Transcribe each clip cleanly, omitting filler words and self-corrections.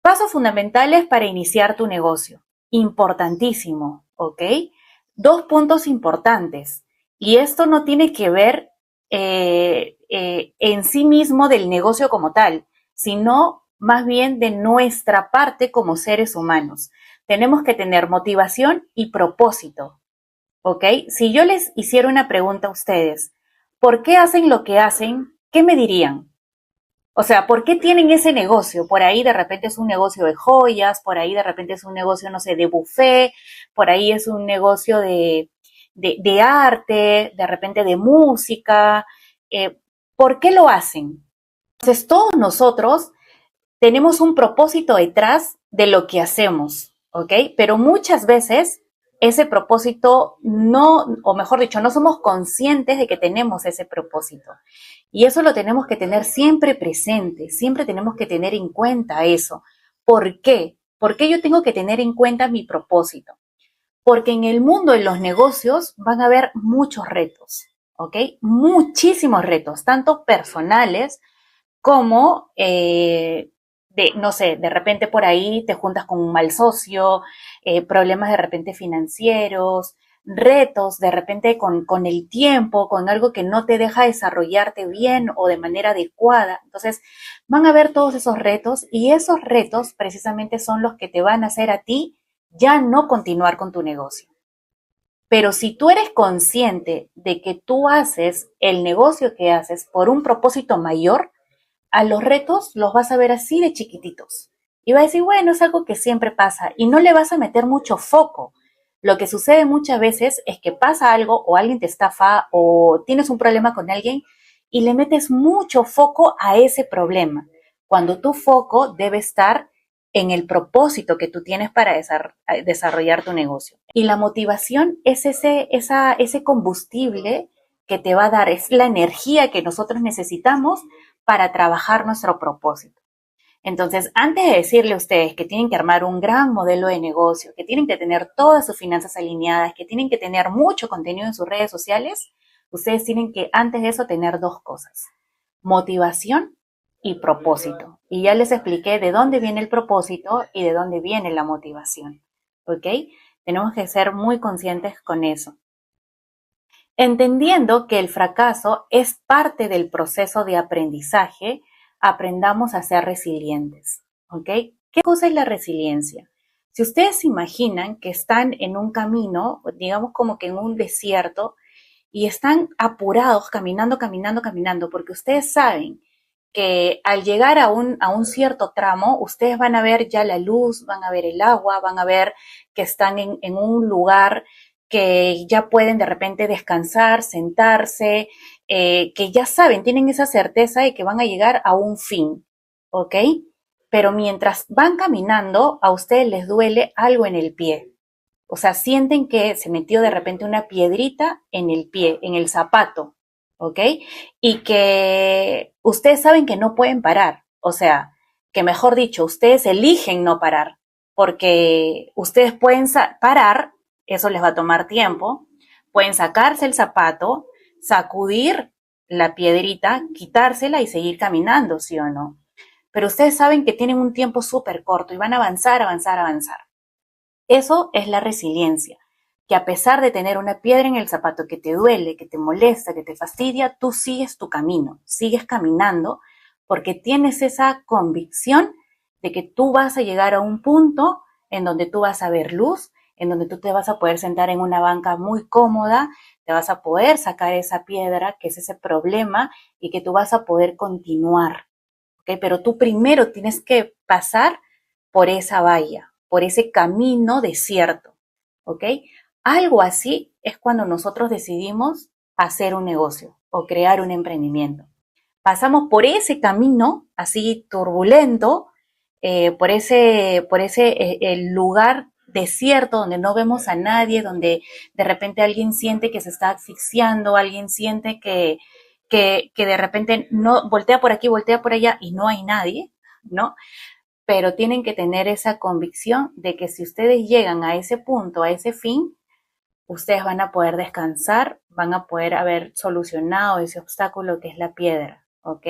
Pasos fundamentales para iniciar tu negocio. Importantísimo, ¿ok? Dos puntos importantes. Y esto no tiene que ver en sí mismo del negocio como tal, sino más bien de nuestra parte como seres humanos. Tenemos que tener motivación y propósito, ¿ok? Si yo les hiciera una pregunta a ustedes, ¿por qué hacen lo que hacen? ¿Qué me dirían? O sea, ¿por qué tienen ese negocio? Por ahí de repente es un negocio de joyas, por ahí de repente es un negocio, no sé, de buffet, por ahí es un negocio de arte, de repente de música. ¿Por qué lo hacen? Entonces, todos nosotros tenemos un propósito detrás de lo que hacemos, ¿ok? Pero muchas veces ese propósito no, o mejor dicho, no somos conscientes de que tenemos ese propósito. Y eso lo tenemos que tener siempre presente, siempre tenemos que tener en cuenta eso. ¿Por qué? ¿Por qué yo tengo que tener en cuenta mi propósito? Porque en el mundo de los negocios van a haber muchos retos, ¿ok? Muchísimos retos, tanto personales como no sé, de repente por ahí te juntas con un mal socio, problemas de repente financieros, retos de repente con el tiempo, con algo que no te deja desarrollarte bien o de manera adecuada. Entonces, van a haber todos esos retos y esos retos precisamente son los que te van a hacer a ti ya no continuar con tu negocio. Pero si tú eres consciente de que tú haces el negocio que haces por un propósito mayor, a los retos los vas a ver así de chiquititos. Y vas a decir, bueno, es algo que siempre pasa y no le vas a meter mucho foco. Lo que sucede muchas veces es que pasa algo o alguien te estafa o tienes un problema con alguien y le metes mucho foco a ese problema, cuando tu foco debe estar en el propósito que tú tienes para desarrollar tu negocio. Y la motivación es ese combustible que te va a dar, es la energía que nosotros necesitamos para trabajar nuestro propósito. Entonces, antes de decirle a ustedes que tienen que armar un gran modelo de negocio, que tienen que tener todas sus finanzas alineadas, que tienen que tener mucho contenido en sus redes sociales, ustedes tienen que, antes de eso, tener dos cosas: motivación y propósito. Y ya les expliqué de dónde viene el propósito y de dónde viene la motivación. ¿Ok? Tenemos que ser muy conscientes con eso. Entendiendo que el fracaso es parte del proceso de aprendizaje, aprendamos a ser resilientes, ¿ok? ¿Qué cosa es la resiliencia? Si ustedes se imaginan que están en un camino, digamos como que en un desierto, y están apurados, caminando, caminando, caminando, porque ustedes saben que al llegar a un cierto tramo, ustedes van a ver ya la luz, van a ver el agua, van a ver que están en un lugar que ya pueden de repente descansar, sentarse, que ya saben, tienen esa certeza de que van a llegar a un fin, ¿ok? Pero mientras van caminando, a ustedes les duele algo en el pie. O sea, sienten que se metió de repente una piedrita en el pie, en el zapato, ¿ok? Y que ustedes saben que no pueden parar. O sea, que mejor dicho, ustedes eligen no parar, porque ustedes pueden parar, eso les va a tomar tiempo, pueden sacarse el zapato, sacudir la piedrita, quitársela y seguir caminando, ¿sí o no? Pero ustedes saben que tienen un tiempo súper corto y van a avanzar, avanzar, avanzar. Eso es la resiliencia, que a pesar de tener una piedra en el zapato que te duele, que te molesta, que te fastidia, tú sigues tu camino, sigues caminando porque tienes esa convicción de que tú vas a llegar a un punto en donde tú vas a ver luz, en donde tú te vas a poder sentar en una banca muy cómoda, te vas a poder sacar esa piedra, que es ese problema, y que tú vas a poder continuar, ¿ok? Pero tú primero tienes que pasar por esa valla, por ese camino desierto, ¿ok? Algo así es cuando nosotros decidimos hacer un negocio o crear un emprendimiento. Pasamos por ese camino así turbulento, por ese el lugar desierto donde no vemos a nadie, donde de repente alguien siente que se está asfixiando, alguien siente que de repente no voltea por aquí, voltea por allá y no hay nadie, ¿no? Pero tienen que tener esa convicción de que si ustedes llegan a ese punto, a ese fin, ustedes van a poder descansar, van a poder haber solucionado ese obstáculo que es la piedra, ¿ok?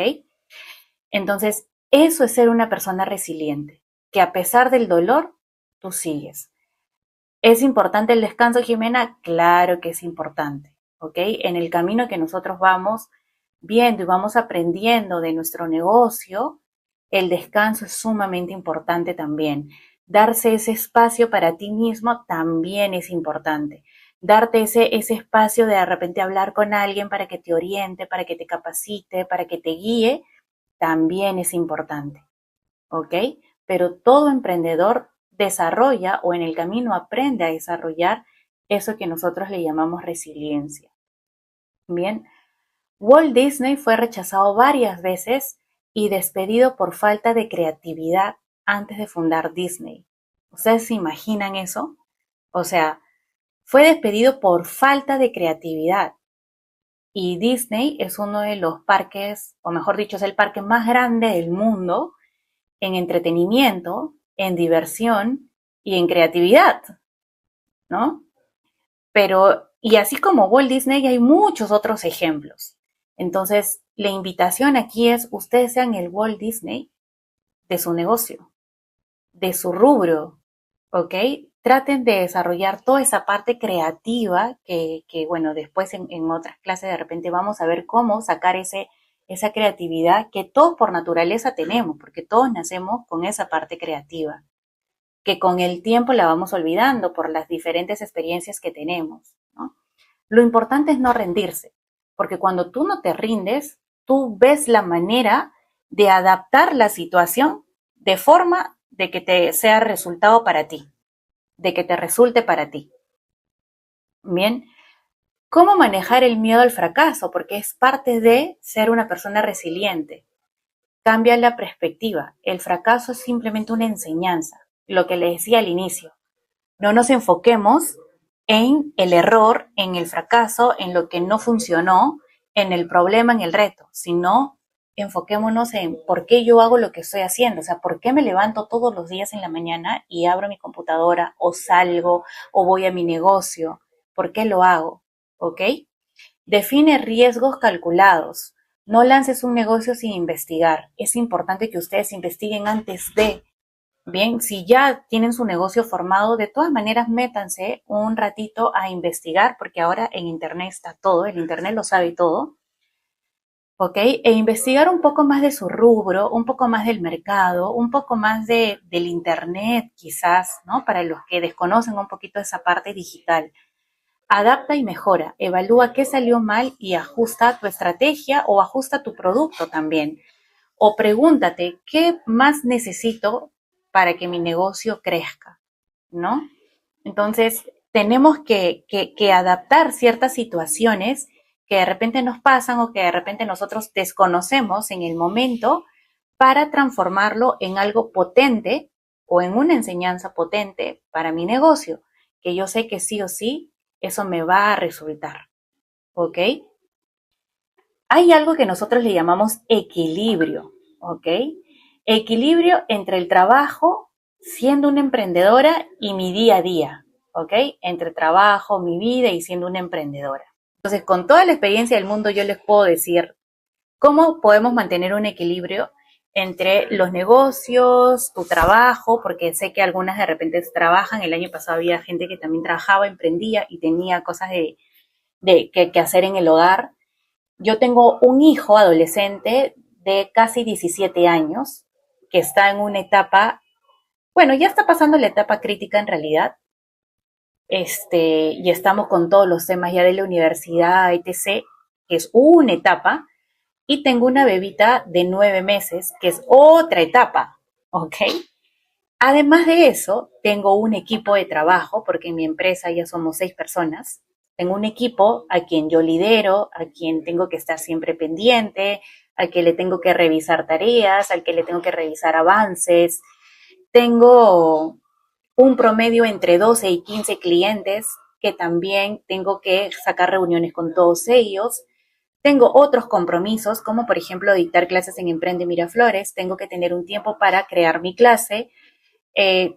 Entonces, eso es ser una persona resiliente. que a pesar del dolor, tú sigues. ¿Es importante el descanso, Jimena? Claro que es importante, ¿ok? En el camino que nosotros vamos viendo y vamos aprendiendo de nuestro negocio, el descanso es sumamente importante también. Darse ese espacio para ti mismo también es importante. Darte ese espacio de repente hablar con alguien para que te oriente, para que te capacite, para que te guíe, también es importante, ¿ok? Pero todo emprendedor desarrolla o en el camino aprende a desarrollar eso que nosotros le llamamos resiliencia. Bien, Walt Disney fue rechazado varias veces y despedido por falta de creatividad antes de fundar Disney. ¿Ustedes se imaginan eso? O sea, fue despedido por falta de creatividad. Y Disney es uno de los parques, o mejor dicho, es el parque más grande del mundo en entretenimiento, en diversión y en creatividad, ¿no? Pero, y así como Walt Disney, hay muchos otros ejemplos. Entonces, la invitación aquí es, ustedes sean el Walt Disney de su negocio, de su rubro, ¿ok? Traten de desarrollar toda esa parte creativa bueno, después en otras clases de repente vamos a ver cómo sacar esa creatividad que todos por naturaleza tenemos, porque todos nacemos con esa parte creativa, que con el tiempo la vamos olvidando por las diferentes experiencias que tenemos, ¿no? Lo importante es no rendirse, porque cuando tú no te rindes, tú ves la manera de adaptar la situación de forma de que te sea resultado para ti, de que te resulte para ti. Bien, ¿cómo manejar el miedo al fracaso? Porque es parte de ser una persona resiliente. Cambia la perspectiva. El fracaso es simplemente una enseñanza, lo que les decía al inicio. No nos enfoquemos en el error, en el fracaso, en lo que no funcionó, en el problema, en el reto, sino enfoquémonos en por qué yo hago lo que estoy haciendo, o sea, por qué me levanto todos los días en la mañana y abro mi computadora o salgo o voy a mi negocio, por qué lo hago, ¿ok? Define riesgos calculados. No lances un negocio sin investigar. Es importante que ustedes investiguen antes de. Bien, si ya tienen su negocio formado, de todas maneras métanse un ratito a investigar, porque ahora en Internet está todo, el Internet lo sabe todo, ¿ok? E investigar un poco más de su rubro, un poco más del mercado, un poco más del Internet quizás, ¿no? Para los que desconocen un poquito esa parte digital. Adapta y mejora, evalúa qué salió mal y ajusta tu estrategia o ajusta tu producto también. O pregúntate, ¿qué más necesito para que mi negocio crezca? ¿No? Entonces, tenemos que adaptar ciertas situaciones que de repente nos pasan o que de repente nosotros desconocemos en el momento para transformarlo en algo potente o en una enseñanza potente para mi negocio, que yo sé que sí o sí eso me va a resultar. ¿Ok? Hay algo que nosotros le llamamos equilibrio, ¿ok? Equilibrio entre el trabajo, siendo una emprendedora, y mi día a día, ¿ok? Entre trabajo, mi vida y siendo una emprendedora. Entonces, con toda la experiencia del mundo, yo les puedo decir cómo podemos mantener un equilibrio entre los negocios, tu trabajo, porque sé que algunas de repente trabajan. El año pasado había gente que también trabajaba, emprendía y tenía cosas que hacer en el hogar. Yo tengo un hijo adolescente de casi 17 años que está en una etapa, bueno, ya está pasando la etapa crítica en realidad, y estamos con todos los temas ya de la universidad, etc., que es una etapa, y tengo una bebita de 9 meses, que es otra etapa, ¿ok? Además de eso, tengo un equipo de trabajo, porque en mi empresa ya somos 6 personas. Tengo un equipo a quien yo lidero, a quien tengo que estar siempre pendiente, al que le tengo que revisar tareas, al que le tengo que revisar avances. Tengo un promedio entre 12 y 15 clientes que también tengo que sacar reuniones con todos ellos. Tengo otros compromisos, como por ejemplo dictar clases en Emprende Miraflores. Tengo que tener un tiempo para crear mi clase.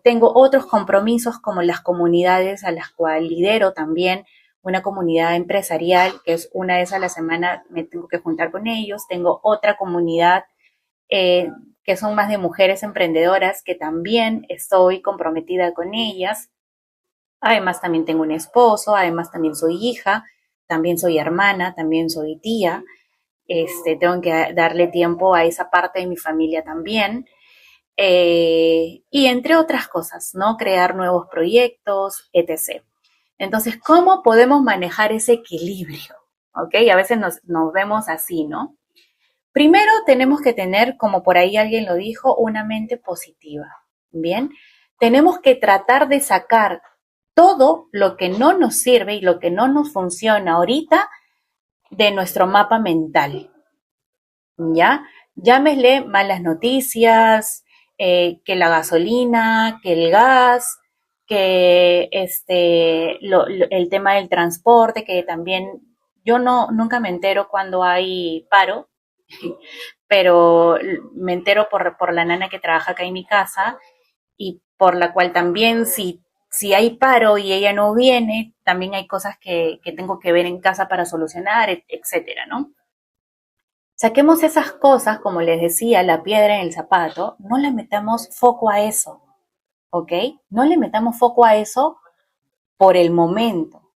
Tengo otros compromisos como las comunidades a las cuales lidero también, una comunidad empresarial que es una vez a la semana me tengo que juntar con ellos. Tengo otra comunidad que son más de mujeres emprendedoras, que también estoy comprometida con ellas. Además también tengo un esposo, además también soy hija, también soy hermana, también soy tía. Tengo que darle tiempo a esa parte de mi familia también. Y entre otras cosas, ¿no? Crear nuevos proyectos, etc. Entonces, ¿cómo podemos manejar ese equilibrio? ¿Ok? A veces nos vemos así, ¿no? Primero tenemos que tener, como por ahí alguien lo dijo, una mente positiva. Bien, tenemos que tratar de sacar todo lo que no nos sirve y lo que no nos funciona ahorita de nuestro mapa mental. ¿Ya? Llámesle malas noticias, que la gasolina, que el gas, que el tema del transporte, que también yo nunca me entero cuando hay paro, pero me entero por la nana que trabaja acá en mi casa y por la cual también si hay paro y ella no viene, también hay cosas que tengo que ver en casa para solucionar, etcétera, ¿no? Saquemos esas cosas, como les decía, la piedra en el zapato, no le metamos foco a eso, ¿ok? No le metamos foco a eso por el momento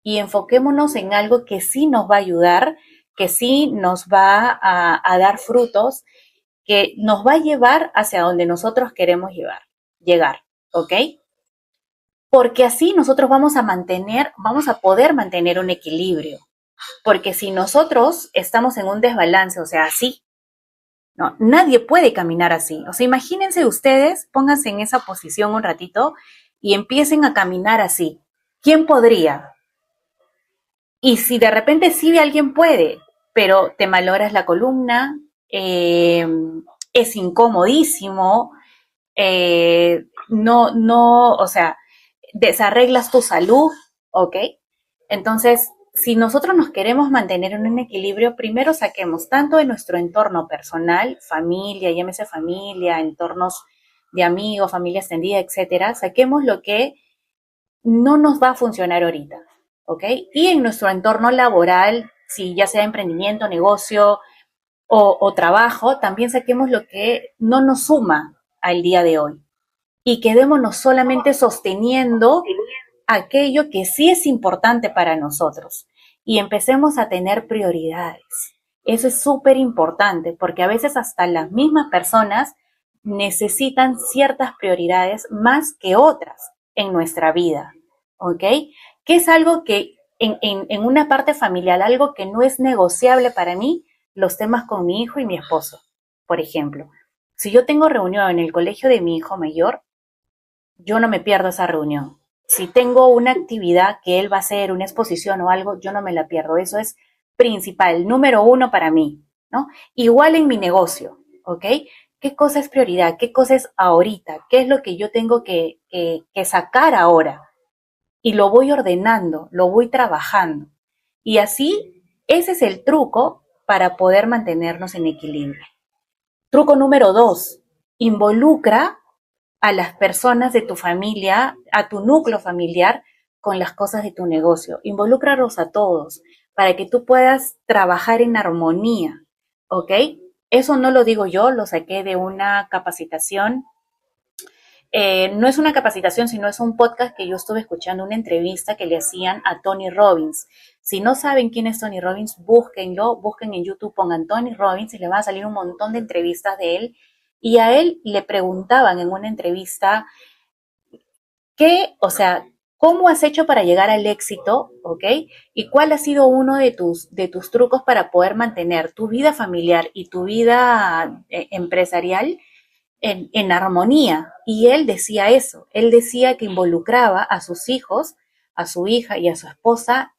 y enfoquémonos en algo que sí nos va a ayudar, que sí nos va a dar frutos, que nos va a llevar hacia donde nosotros queremos llegar, ¿ok? Porque así nosotros vamos a poder mantener un equilibrio. Porque si nosotros estamos en un desbalance, o sea, así, no, nadie puede caminar así. O sea, imagínense ustedes, pónganse en esa posición un ratito y empiecen a caminar así. ¿Quién podría? Y si de repente sí alguien puede, pero te malogras la columna, es incomodísimo, no, o sea, desarreglas tu salud, ¿ok? Entonces, si nosotros nos queremos mantener en un equilibrio, primero saquemos tanto de nuestro entorno personal, familia, llámese familia, entornos de amigos, familia extendida, etcétera, saquemos lo que no nos va a funcionar ahorita, ¿ok? Y en nuestro entorno laboral, si ya sea emprendimiento, negocio o trabajo, también saquemos lo que no nos suma al día de hoy y quedémonos solamente sosteniendo aquello que sí es importante para nosotros y empecemos a tener prioridades. Eso es súper importante porque a veces hasta las mismas personas necesitan ciertas prioridades más que otras en nuestra vida, ¿ok? Que es algo que en una parte familiar, algo que no es negociable para mí, los temas con mi hijo y mi esposo, por ejemplo. Si yo tengo reunión en el colegio de mi hijo mayor, yo no me pierdo esa reunión. Si tengo una actividad que él va a hacer, una exposición o algo, yo no me la pierdo. Eso es principal, número uno para mí, ¿no? Igual en mi negocio, ¿ok? ¿Qué cosa es prioridad? ¿Qué cosa es ahorita? ¿Qué es lo que yo tengo que sacar ahora? Y lo voy ordenando, lo voy trabajando. Y así, ese es el truco para poder mantenernos en equilibrio. Truco número 2, involucra a las personas de tu familia, a tu núcleo familiar, con las cosas de tu negocio. Involúcralos a todos para que tú puedas trabajar en armonía, ¿ok? Eso no lo digo yo, lo saqué de una capacitación. No es una capacitación, sino es un podcast que yo estuve escuchando, una entrevista que le hacían a Tony Robbins. Si no saben quién es Tony Robbins, búsquenlo, busquen en YouTube, pongan Tony Robbins y les va a salir un montón de entrevistas de él. Y a él le preguntaban en una entrevista o sea, cómo has hecho para llegar al éxito, ¿ok? Y cuál ha sido uno de tus trucos para poder mantener tu vida familiar y tu vida empresarial en armonía. Y él decía eso, él decía que involucraba a sus hijos, a su hija y a su esposa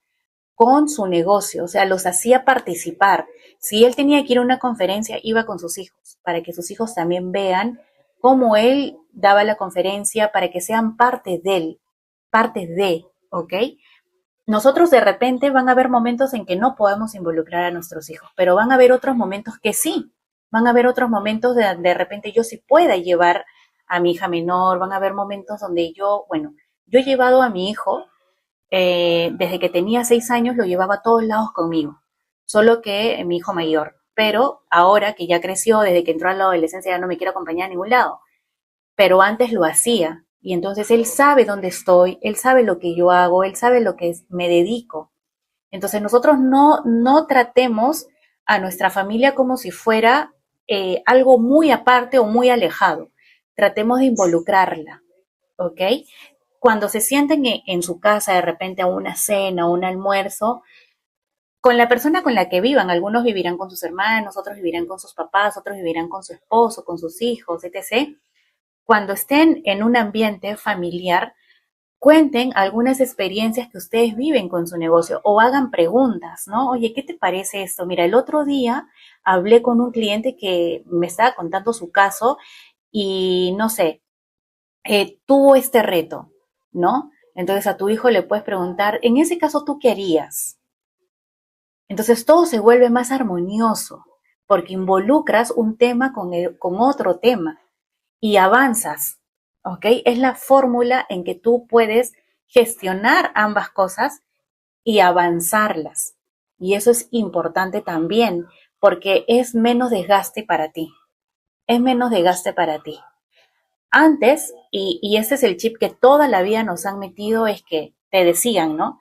con su negocio, o sea, los hacía participar. Si él tenía que ir a una conferencia, iba con sus hijos, para que sus hijos también vean cómo él daba la conferencia, para que sean parte de él, parte de, ¿ok? Nosotros de repente van a haber momentos en que no podemos involucrar a nuestros hijos, pero van a haber otros momentos que sí. Van a haber otros momentos de repente yo sí pueda llevar a mi hija menor, van a haber momentos donde yo he llevado a mi hijo desde que tenía 6 años, lo llevaba a todos lados conmigo, solo que mi hijo mayor. pero ahora que ya creció, desde que entró a la adolescencia, ya no me quiere acompañar a ningún lado. Pero antes lo hacía. Y entonces él sabe dónde estoy, él sabe lo que yo hago, él sabe lo que me dedico. Entonces nosotros no tratemos a nuestra familia como si fuera algo muy aparte o muy alejado. Tratemos de involucrarla, ¿ok? Cuando se sienten en su casa de repente a una cena o un almuerzo, con la persona con la que vivan, algunos vivirán con sus hermanos, otros vivirán con sus papás, otros vivirán con su esposo, con sus hijos, etc. Cuando estén en un ambiente familiar, cuenten algunas experiencias que ustedes viven con su negocio o hagan preguntas, ¿no? Oye, ¿qué te parece esto? Mira, el otro día hablé con un cliente que me estaba contando su caso y no sé, tuvo este reto, ¿no? Entonces a tu hijo le puedes preguntar, en ese caso, ¿tú qué harías? Entonces todo se vuelve más armonioso porque involucras un tema con otro tema y avanzas, ¿ok? Es la fórmula en que tú puedes gestionar ambas cosas y avanzarlas. Y eso es importante también porque es menos desgaste para ti. Es menos desgaste para ti. Antes, y ese es el chip que toda la vida nos han metido, es que te decían, ¿no?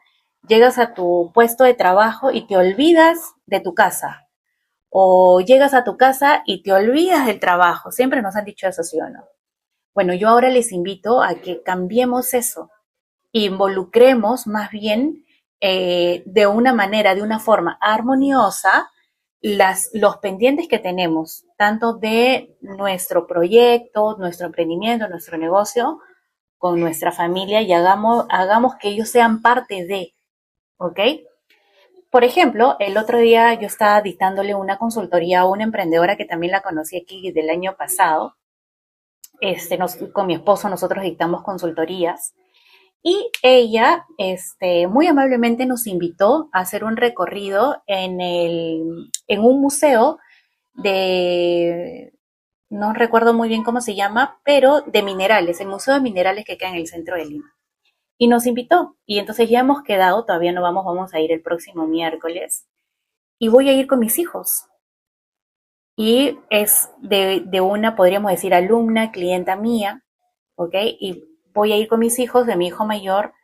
Llegas a tu puesto de trabajo y te olvidas de tu casa. O llegas a tu casa y te olvidas del trabajo. Siempre nos han dicho eso, ¿sí o no? Bueno, yo ahora les invito a que cambiemos eso, involucremos más bien de una manera, de una forma armoniosa, los pendientes que tenemos, tanto de nuestro proyecto, nuestro emprendimiento, nuestro negocio, con nuestra familia y hagamos que ellos sean parte de, ¿ok? Por ejemplo, el otro día yo estaba dictándole una consultoría a una emprendedora que también la conocí aquí del año pasado. Con mi esposo nosotros dictamos consultorías y ella muy amablemente nos invitó a hacer un recorrido en un museo de, no recuerdo muy bien cómo se llama, pero de minerales, el Museo de Minerales que queda en el centro de Lima. Y nos invitó. Y entonces ya hemos quedado, todavía no vamos a ir el próximo miércoles. Y voy a ir con mis hijos. Y es de una, podríamos decir, alumna, clienta mía, ¿ok? Y voy a ir con mis hijos, de mi hijo mayor,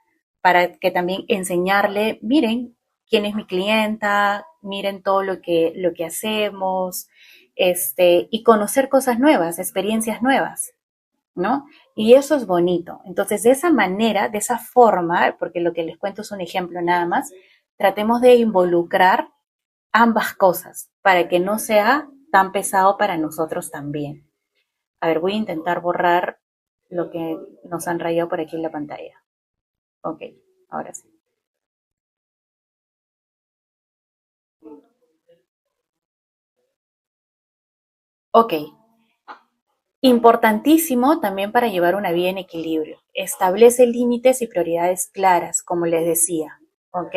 para que también enseñarle, miren quién es mi clienta, miren todo lo que hacemos, y conocer cosas nuevas, experiencias nuevas, ¿no? Y eso es bonito. Entonces, de esa manera, de esa forma, porque lo que les cuento es un ejemplo nada más, tratemos de involucrar ambas cosas para que no sea tan pesado para nosotros también. A ver, voy a intentar borrar lo que nos han rayado por aquí en la pantalla. Ok, ahora sí. Ok, importantísimo también para llevar una vida en equilibrio. Establece límites y prioridades claras, como les decía. Ok,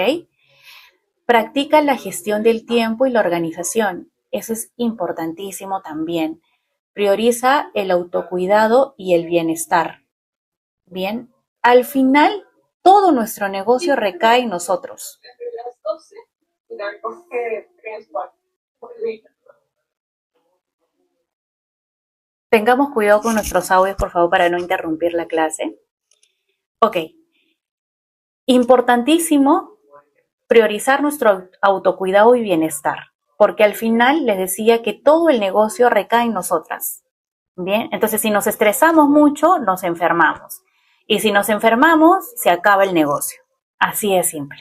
practica la gestión del tiempo y la organización. Eso es importantísimo también. Prioriza el autocuidado y el bienestar. Bien, al final todo nuestro negocio recae en nosotros. Tengamos cuidado con nuestros audios, por favor, para no interrumpir la clase. Ok, importantísimo priorizar nuestro autocuidado y bienestar, porque al final les decía que todo el negocio recae en nosotras. Bien, entonces si nos estresamos mucho, nos enfermamos. Y si nos enfermamos, se acaba el negocio. Así de simple.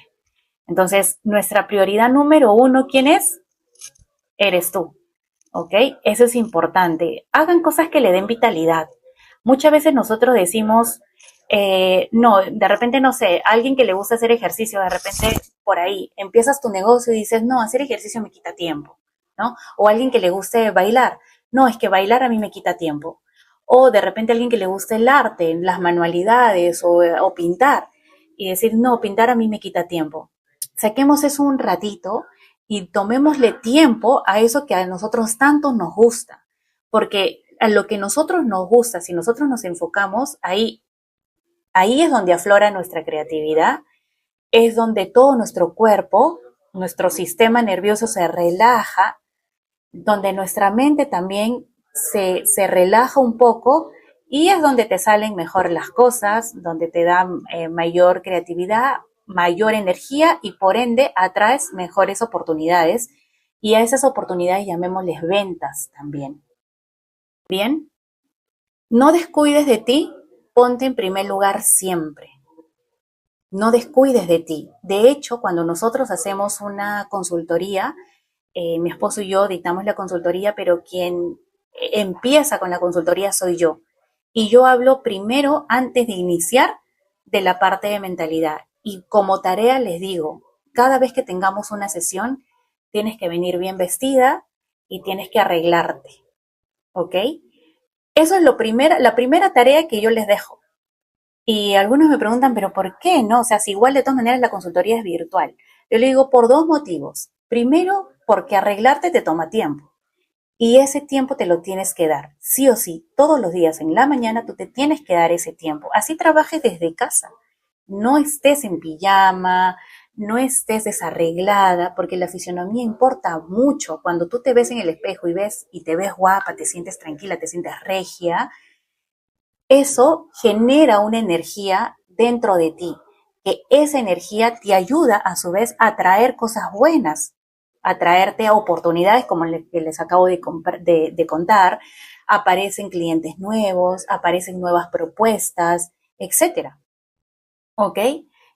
Entonces, nuestra prioridad número uno, ¿quién es? Eres tú. ¿Ok? Eso es importante. Hagan cosas que le den vitalidad. Muchas veces nosotros decimos, no, de repente no sé, alguien que le gusta hacer ejercicio, de repente por ahí empiezas tu negocio y dices, no, hacer ejercicio me quita tiempo, ¿no? O alguien que le guste bailar, no, es que bailar a mí me quita tiempo. O de repente alguien que le guste el arte, las manualidades o pintar y decir, no, pintar a mí me quita tiempo. Saquemos eso un ratito y tomémosle tiempo a eso que a nosotros tanto nos gusta, porque a lo que nosotros nos gusta, si nosotros nos enfocamos, ahí es donde aflora nuestra creatividad, es donde todo nuestro cuerpo, nuestro sistema nervioso se relaja donde nuestra mente también se relaja un poco y es donde te salen mejor las cosas, donde te dan mayor creatividad, mayor energía y por ende atraes mejores oportunidades y a esas oportunidades llamémosles ventas también. Bien, no descuides de ti, ponte en primer lugar siempre. No descuides de ti. De hecho, cuando nosotros hacemos una consultoría, mi esposo y yo dictamos la consultoría, pero quien empieza con la consultoría soy yo. Y yo hablo primero, antes de iniciar, de la parte de mentalidad. Y como tarea les digo, cada vez que tengamos una sesión, tienes que venir bien vestida y tienes que arreglarte, ¿ok? Eso es la primera tarea que yo les dejo. Y algunos me preguntan, pero ¿por qué no? O sea, si igual de todas maneras la consultoría es virtual. Yo le digo por dos motivos. Primero, porque arreglarte te toma tiempo. Y ese tiempo te lo tienes que dar. Sí o sí, todos los días en la mañana tú te tienes que dar ese tiempo. Así trabajes desde casa. No estés en pijama, no estés desarreglada, porque la fisionomía importa mucho. Cuando tú te ves en el espejo y ves y te ves guapa, te sientes tranquila, te sientes regia, eso genera una energía dentro de ti, que esa energía te ayuda a su vez a traer cosas buenas, a traerte oportunidades como que les acabo de contar, aparecen clientes nuevos, aparecen nuevas propuestas, etcétera. ¿Ok?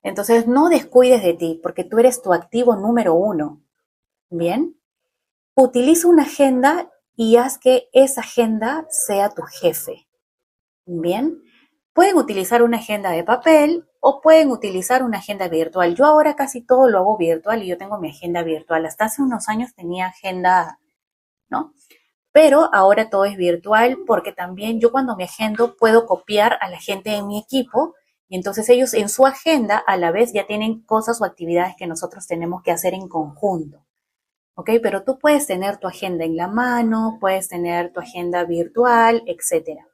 Entonces no descuides de ti porque tú eres tu activo número uno. Bien, utiliza una agenda y haz que esa agenda sea tu jefe. Bien, pueden utilizar una agenda de papel o pueden utilizar una agenda virtual. Yo ahora casi todo lo hago virtual y yo tengo mi agenda virtual. Hasta hace unos años tenía agenda, ¿no? Pero ahora todo es virtual porque también yo cuando me agendo puedo copiar a la gente de mi equipo y entonces ellos en su agenda a la vez ya tienen cosas o actividades que nosotros tenemos que hacer en conjunto. ¿Ok? Pero tú puedes tener tu agenda en la mano, puedes tener tu agenda virtual, etcétera.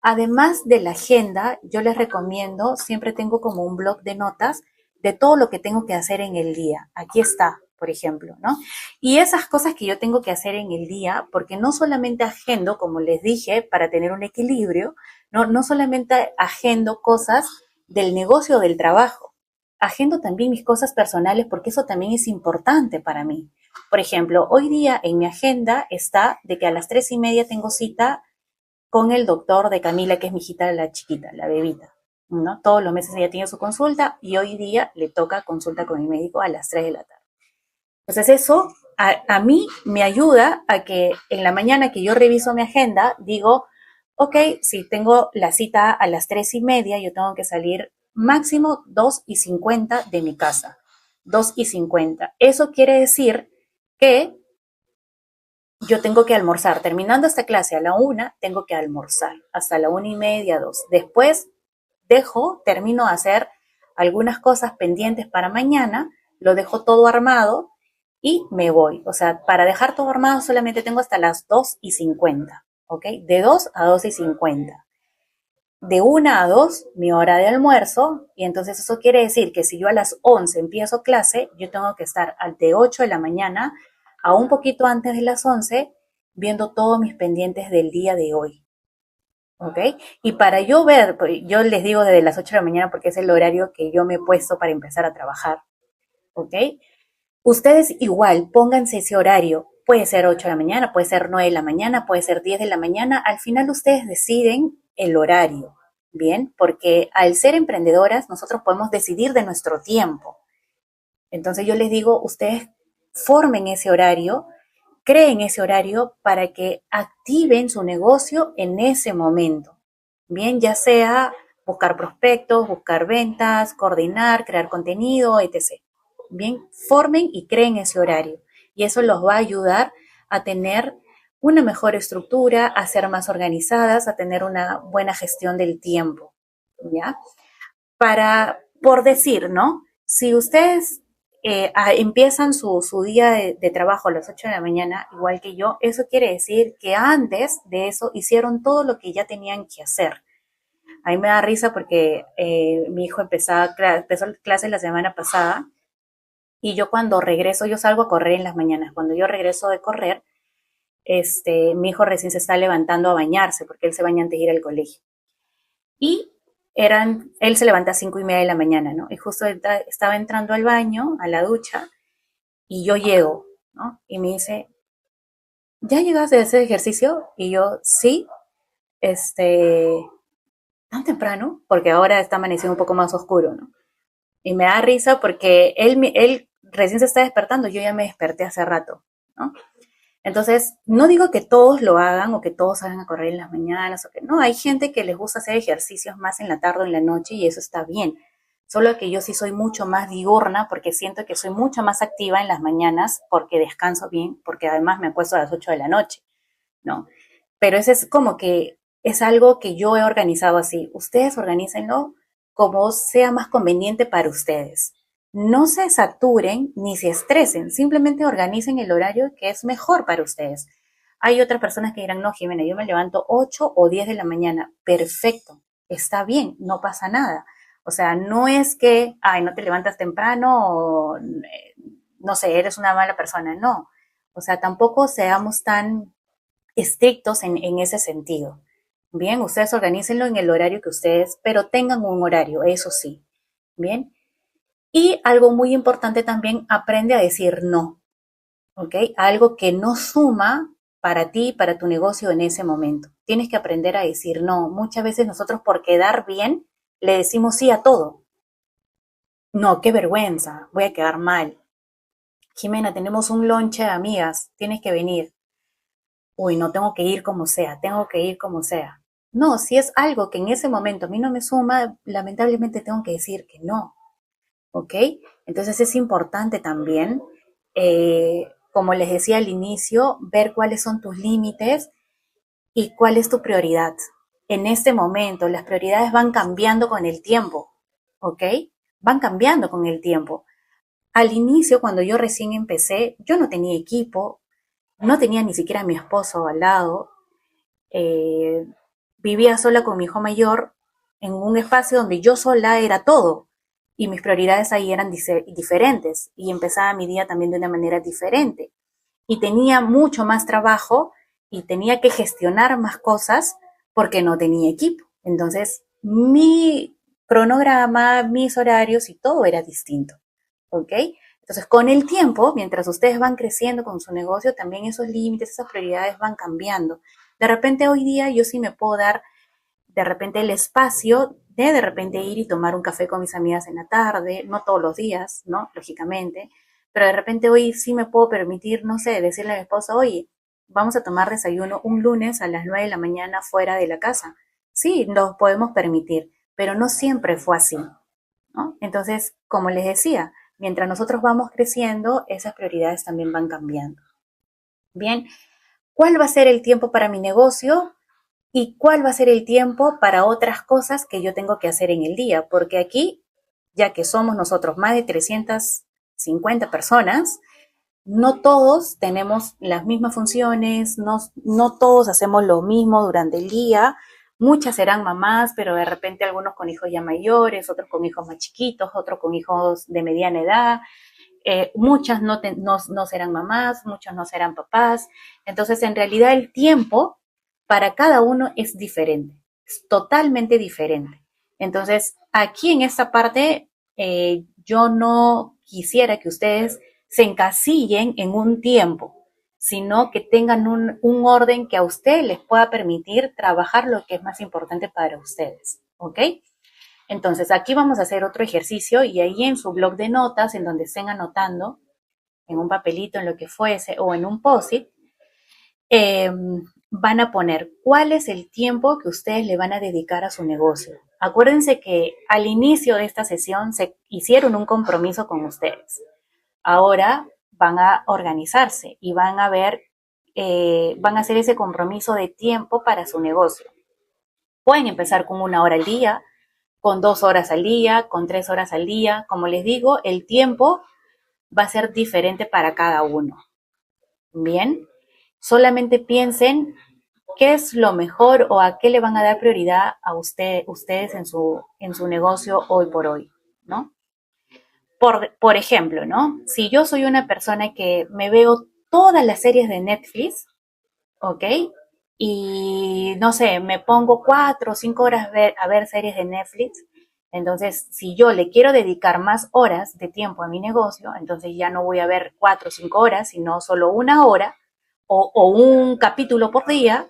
Además de la agenda, yo les recomiendo, siempre tengo como un blog de notas de todo lo que tengo que hacer en el día. Aquí está, por ejemplo, ¿no? Y esas cosas que yo tengo que hacer en el día, porque no solamente agendo, como les dije, para tener un equilibrio, no solamente agendo cosas del negocio o del trabajo, agendo también mis cosas personales porque eso también es importante para mí. Por ejemplo, hoy día en mi agenda está de que a las 3:30 tengo cita con el doctor de Camila, que es mi hijita, la chiquita, la bebita, ¿no? Todos los meses ella tiene su consulta y hoy día le toca consulta con mi médico a las 3 de la tarde. Entonces eso a mí me ayuda a que en la mañana que yo reviso mi agenda, digo, ok, si tengo la cita a las 3:30, yo tengo que salir máximo 2:50 de mi casa. 2:50. Eso quiere decir que yo tengo que almorzar. Terminando esta clase a la 1, tengo que almorzar hasta la 1:30, 2. Después termino de hacer algunas cosas pendientes para mañana, lo dejo todo armado y me voy. O sea, para dejar todo armado solamente tengo hasta las 2:50, ¿ok? De 2 a 2:50. De 1 a 2, mi hora de almuerzo, y entonces eso quiere decir que si yo a las 11 empiezo clase, yo tengo que estar de 8 de la mañana a un poquito antes de las 11 viendo todos mis pendientes del día de hoy. ¿Ok? Y para yo ver, yo les digo desde las 8 de la mañana porque es el horario que yo me he puesto para empezar a trabajar. ¿Ok? Ustedes igual, pónganse ese horario. Puede ser 8 de la mañana, puede ser 9 de la mañana, puede ser 10 de la mañana. Al final ustedes deciden el horario. Bien, porque al ser emprendedoras nosotros podemos decidir de nuestro tiempo. Entonces yo les digo, ustedes formen ese horario, creen ese horario para que activen su negocio en ese momento. Bien, ya sea buscar prospectos, buscar ventas, coordinar, crear contenido, etc. Bien, formen y creen ese horario. Y eso los va a ayudar a tener una mejor estructura, a ser más organizadas, a tener una buena gestión del tiempo. ¿Ya? Por decir, ¿no? Si ustedes empiezan su día de trabajo a las 8 de la mañana, igual que yo, eso quiere decir que antes de eso hicieron todo lo que ya tenían que hacer. A mí me da risa porque mi hijo empezó clases la semana pasada y yo cuando regreso, yo salgo a correr en las mañanas. Cuando yo regreso de correr, mi hijo recién se está levantando a bañarse, porque él se baña antes de ir al colegio. Y él se levanta a 5:30 de la mañana, ¿no? Y justo estaba entrando al baño, a la ducha, y yo llego, ¿no? Y me dice, ¿ya llegaste de hacer ejercicio? Y yo, sí, este, tan temprano, porque ahora está amaneciendo un poco más oscuro, ¿no? Y me da risa porque él recién se está despertando, yo ya me desperté hace rato, ¿no? Entonces, no digo que todos lo hagan o que todos salgan a correr en las mañanas o que no, hay gente que les gusta hacer ejercicios más en la tarde o en la noche y eso está bien. Solo que yo sí soy mucho más diurna porque siento que soy mucho más activa en las mañanas porque descanso bien, porque además me acuesto a las 8 de la noche, ¿no? Pero ese es como que es algo que yo he organizado así. Ustedes organícenlo como sea más conveniente para ustedes. No se saturen ni se estresen, simplemente organicen el horario que es mejor para ustedes. Hay otras personas que dirán, no, Jimena, yo me levanto 8 o 10 de la mañana. Perfecto, está bien, no pasa nada. O sea, no es que, ay, no te levantas temprano o, no sé, eres una mala persona. No. O sea, tampoco seamos tan estrictos en ese sentido. Bien, ustedes organícenlo en el horario que ustedes, pero tengan un horario, eso sí. Bien. Y algo muy importante también, aprende a decir no, ¿ok? Algo que no suma para ti, para tu negocio en ese momento. Tienes que aprender a decir no. Muchas veces nosotros por quedar bien le decimos sí a todo. No, qué vergüenza, voy a quedar mal. Jimena, tenemos un lonche de amigas, tienes que venir. Uy, no tengo que ir como sea, tengo que ir como sea. No, si es algo que en ese momento a mí no me suma, lamentablemente tengo que decir que no, ¿ok? Entonces es importante también, como les decía al inicio, ver cuáles son tus límites y cuál es tu prioridad. En este momento, las prioridades van cambiando con el tiempo, ¿ok? Van cambiando con el tiempo. Al inicio, cuando yo recién empecé, yo no tenía equipo, no tenía ni siquiera a mi esposo al lado, eh, vivía sola con mi hijo mayor en un espacio donde yo sola era todo y mis prioridades ahí eran diferentes y empezaba mi día también de una manera diferente y tenía mucho más trabajo y tenía que gestionar más cosas porque no tenía equipo. Entonces, mi cronograma, mis horarios y todo era distinto. ¿Ok? Entonces, con el tiempo, mientras ustedes van creciendo con su negocio, también esos límites, esas prioridades van cambiando. De repente, hoy día yo sí me puedo dar de repente el espacio de repente ir y tomar un café con mis amigas en la tarde, no todos los días, ¿no? Lógicamente, pero de repente hoy sí me puedo permitir, no sé, decirle a mi esposo, oye, vamos a tomar desayuno un lunes a las 9 de la mañana fuera de la casa. Sí, nos podemos permitir, pero no siempre fue así, ¿no? Entonces, como les decía, mientras nosotros vamos creciendo, esas prioridades también van cambiando. Bien, ¿cuál va a ser el tiempo para mi negocio? ¿Y cuál va a ser el tiempo para otras cosas que yo tengo que hacer en el día? Porque aquí, ya que somos nosotros más de 350 personas, no todos tenemos las mismas funciones, no todos hacemos lo mismo durante el día. Muchas serán mamás, pero de repente algunos con hijos ya mayores, otros con hijos más chiquitos, otros con hijos de mediana edad. Muchas no serán mamás, muchos no serán papás. Entonces, en realidad el tiempo para cada uno es diferente, es totalmente diferente. Entonces, aquí en esta parte, yo no quisiera que ustedes se encasillen en un tiempo, sino que tengan un orden que a ustedes les pueda permitir trabajar lo que es más importante para ustedes, ¿ok? Entonces, aquí vamos a hacer otro ejercicio y ahí en su blog de notas, en donde estén anotando, en un papelito, en lo que fuese, o en un post-it, eh, van a poner cuál es el tiempo que ustedes le van a dedicar a su negocio. Acuérdense que al inicio de esta sesión se hicieron un compromiso con ustedes. Ahora van a organizarse y van a ver, van a hacer ese compromiso de tiempo para su negocio. Pueden empezar con 1 hora al día, con 2 horas al día, con 3 horas al día. Como les digo, el tiempo va a ser diferente para cada uno. Bien, solamente piensen qué es lo mejor o a qué le van a dar prioridad a ustedes en su negocio hoy por hoy, ¿no? Por ejemplo, ¿no? Si yo soy una persona que me veo todas las series de Netflix, ¿ok? Y no sé, me pongo 4 o 5 horas a ver series de Netflix. Entonces, si yo le quiero dedicar más horas de tiempo a mi negocio, entonces ya no voy a ver 4 o 5 horas, sino solo 1 hora o un capítulo por día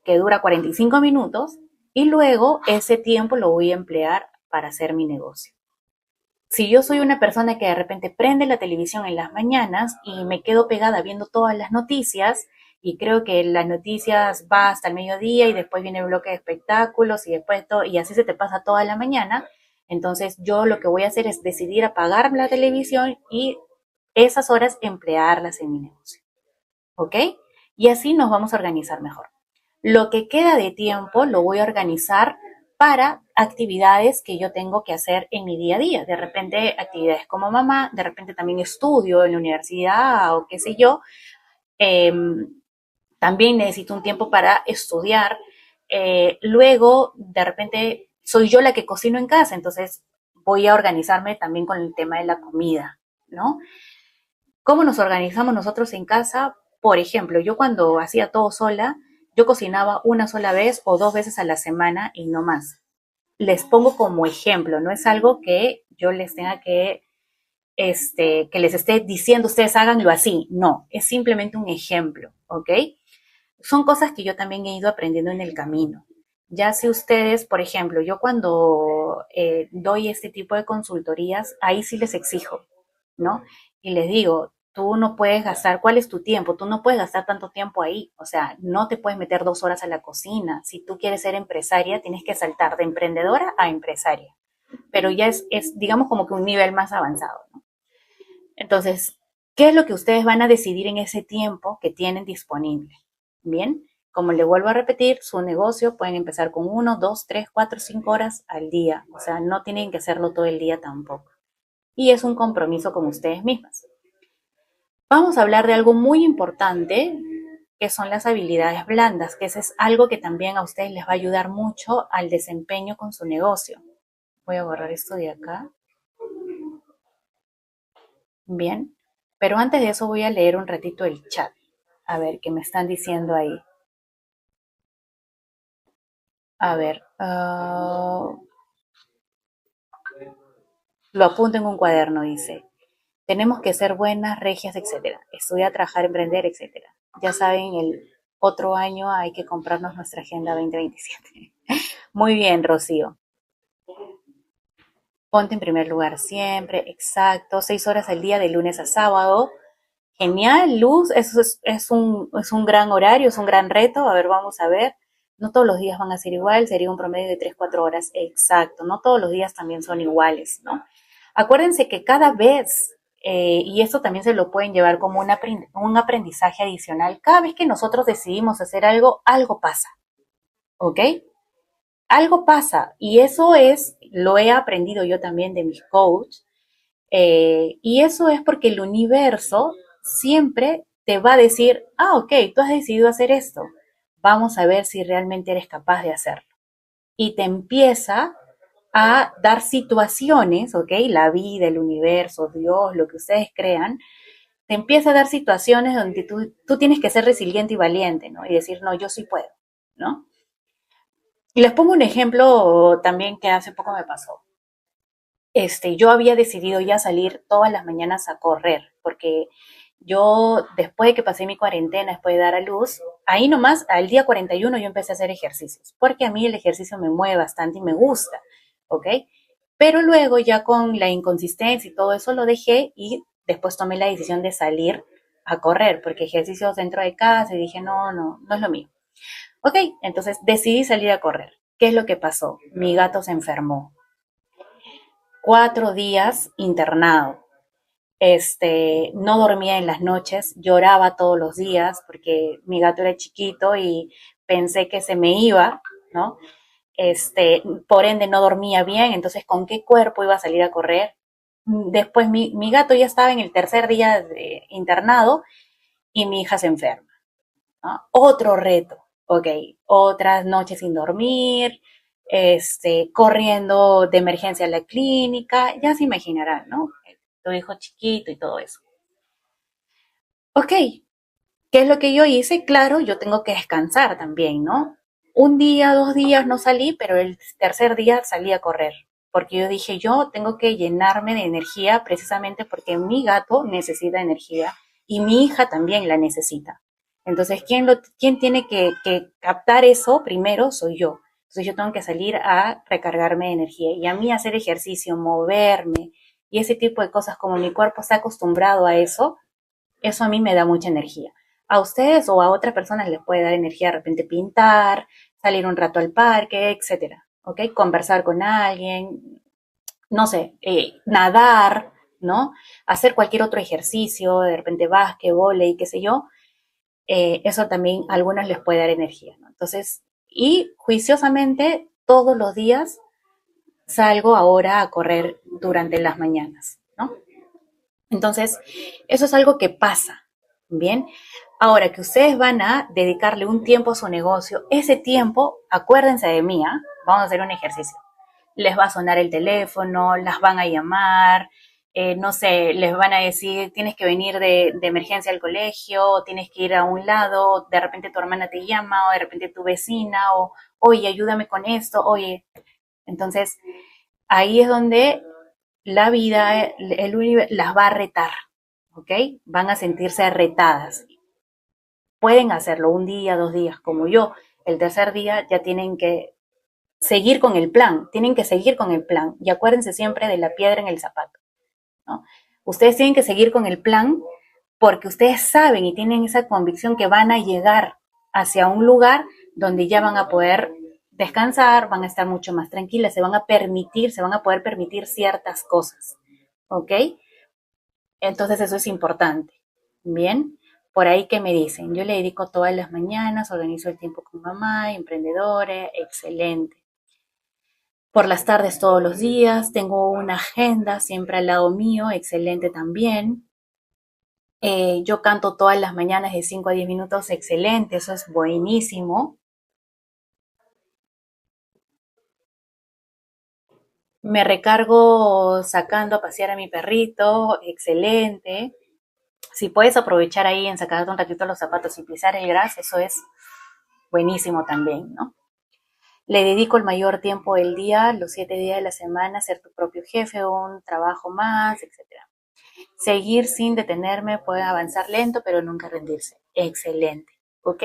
que dura 45 minutos y luego ese tiempo lo voy a emplear para hacer mi negocio. Si yo soy una persona que de repente prende la televisión en las mañanas y me quedo pegada viendo todas las noticias y creo que las noticias va hasta el mediodía y después viene el bloque de espectáculos y después todo, y así se te pasa toda la mañana, entonces yo lo que voy a hacer es decidir apagar la televisión y esas horas emplearlas en mi negocio. ¿Ok? Y así nos vamos a organizar mejor. Lo que queda de tiempo lo voy a organizar para actividades que yo tengo que hacer en mi día a día. De repente actividades como mamá, de repente también estudio en la universidad o qué sé yo. Eh, También necesito un tiempo para estudiar. Luego, de repente, soy yo la que cocino en casa, entonces voy a organizarme también con el tema de la comida, ¿no? ¿Cómo nos organizamos nosotros en casa? Por ejemplo, yo cuando hacía todo sola, yo cocinaba una sola vez o 2 veces a la semana y no más. Les pongo como ejemplo, no es algo que yo les tenga que les esté diciendo ustedes háganlo así. No, es simplemente un ejemplo, ¿ok? Son cosas que yo también he ido aprendiendo en el camino. Ya si ustedes, por ejemplo, yo cuando doy este tipo de consultorías, ahí sí les exijo, ¿no? Y les digo, tú no puedes gastar, ¿cuál es tu tiempo? Tú no puedes gastar tanto tiempo ahí, o sea, no te puedes meter 2 horas a la cocina. Si tú quieres ser empresaria, tienes que saltar de emprendedora a empresaria, pero ya es digamos, como que un nivel más avanzado, ¿no? Entonces, ¿qué es lo que ustedes van a decidir en ese tiempo que tienen disponible? Bien, como le vuelvo a repetir, su negocio pueden empezar con 1, 2, 3, 4, 5 horas al día, o sea, no tienen que hacerlo todo el día tampoco. Y es un compromiso con ustedes mismas. Vamos a hablar de algo muy importante, que son las habilidades blandas, que ese es algo que también a ustedes les va a ayudar mucho al desempeño con su negocio. Voy a borrar esto de acá. Bien, pero antes de eso voy a leer un ratito el chat. A ver, ¿qué me están diciendo ahí? A ver, lo apunto en un cuaderno, dice. Tenemos que ser buenas, regias, etcétera. Estudiar, trabajar, emprender, etcétera. Ya saben, el otro año hay que comprarnos nuestra Agenda 2027. Muy bien, Rocío. Ponte en primer lugar siempre, exacto. 6 horas al día de lunes a sábado. Genial, Luz, eso es un gran horario, es un gran reto. A ver, vamos a ver. No todos los días van a ser igual, sería un promedio de 3, 4 horas. Exacto, no todos los días también son iguales, ¿no? Acuérdense que cada vez, y esto también se lo pueden llevar como un aprendizaje adicional, cada vez que nosotros decidimos hacer algo, algo pasa, ¿ok? Algo pasa, y eso lo he aprendido yo también de mis coaches, y eso es porque el universo siempre te va a decir, ah, ok, tú has decidido hacer esto, vamos a ver si realmente eres capaz de hacerlo. Y te empieza a dar situaciones, ok, la vida, el universo, Dios, lo que ustedes crean, te empieza a dar situaciones donde tú tienes que ser resiliente y valiente, ¿no? Y decir, no, yo sí puedo, ¿no? Y les pongo un ejemplo también que hace poco me pasó. Yo había decidido ya salir todas las mañanas a correr, porque yo, después de que pasé mi cuarentena, después de dar a luz, ahí nomás, al día 41 yo empecé a hacer ejercicios, porque a mí el ejercicio me mueve bastante y me gusta, ¿ok? Pero luego ya con la inconsistencia y todo eso lo dejé y después tomé la decisión de salir a correr, porque ejercicios dentro de casa y dije, no, no, no es lo mío. Ok, entonces decidí salir a correr. ¿Qué es lo que pasó? Mi gato se enfermó. 4 días internado. No dormía en las noches, lloraba todos los días porque mi gato era chiquito y pensé que se me iba, ¿no? Por ende no dormía bien, entonces ¿con qué cuerpo iba a salir a correr? Después mi gato ya estaba en el tercer día de internado y mi hija se enferma, ¿no? Otro reto, ok, otras noches sin dormir, corriendo de emergencia a la clínica, ya se imaginarán, ¿no? Tu hijo chiquito y todo eso. Ok, ¿Qué es lo que yo hice? Claro, yo tengo que descansar también, ¿no? Un día, 2 días no salí, pero el tercer día salí a correr, porque yo dije, yo tengo que llenarme de energía precisamente porque mi gato necesita energía y mi hija también la necesita. Entonces, ¿quién tiene que captar eso primero? Soy yo. Entonces, yo tengo que salir a recargarme de energía. Y a mí hacer ejercicio, moverme y ese tipo de cosas, como mi cuerpo está acostumbrado a eso a mí me da mucha energía. A ustedes o a otras personas les puede dar energía de repente pintar, salir un rato al parque, etcétera, ¿ok? Conversar con alguien, no sé, nadar, ¿no? Hacer cualquier otro ejercicio, de repente básquet, vóley, qué sé yo, eso también a algunos les puede dar energía, ¿no? Entonces, y juiciosamente todos los días salgo ahora a correr durante las mañanas, ¿no? Entonces, eso es algo que pasa, ¿bien? Ahora que ustedes van a dedicarle un tiempo a su negocio, ese tiempo, acuérdense de mí, ¿eh? Vamos a hacer un ejercicio. Les va a sonar el teléfono, las van a llamar, no sé, les van a decir, tienes que venir de emergencia al colegio, tienes que ir a un lado, de repente tu hermana te llama, o de repente tu vecina, o oye, ayúdame con esto, oye. Entonces, ahí es donde la vida, el universo las va a retar, ¿ok? Van a sentirse retadas. Pueden hacerlo un día, 2 días, como yo. El tercer día ya tienen que seguir con el plan, tienen que seguir con el plan. Y acuérdense siempre de la piedra en el zapato, ¿no? Ustedes tienen que seguir con el plan porque ustedes saben y tienen esa convicción que van a llegar hacia un lugar donde ya van a poder descansar, van a estar mucho más tranquilas, se van a poder permitir ciertas cosas, ¿ok? Entonces eso es importante. Bien, por ahí que me dicen, yo le dedico todas las mañanas, organizo el tiempo con mamá, emprendedores, excelente. Por las tardes todos los días, tengo una agenda siempre al lado mío, excelente también. Yo canto todas las mañanas de 5 a 10 minutos, excelente, eso es buenísimo. Me recargo sacando a pasear a mi perrito, excelente. Si puedes aprovechar ahí en sacarte un ratito los zapatos y pisar el gras, eso es buenísimo también, ¿no? Le dedico el mayor tiempo del día, los 7 días de la semana, a ser tu propio jefe, un trabajo más, etcétera. Seguir sin detenerme, puede avanzar lento, pero nunca rendirse. Excelente, ¿ok?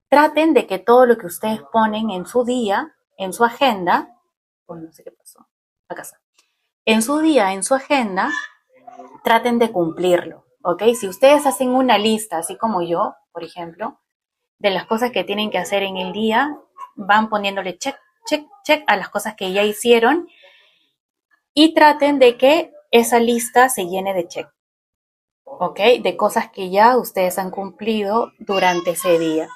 Traten de que todo lo que ustedes ponen en su día, en su agenda, no sé qué pasó, acá está, en su día, en su agenda, traten de cumplirlo, ¿ok? Si ustedes hacen una lista, así como yo, por ejemplo, de las cosas que tienen que hacer en el día, van poniéndole check, check, check a las cosas que ya hicieron y traten de que esa lista se llene de check, ¿ok? De cosas que ya ustedes han cumplido durante ese día.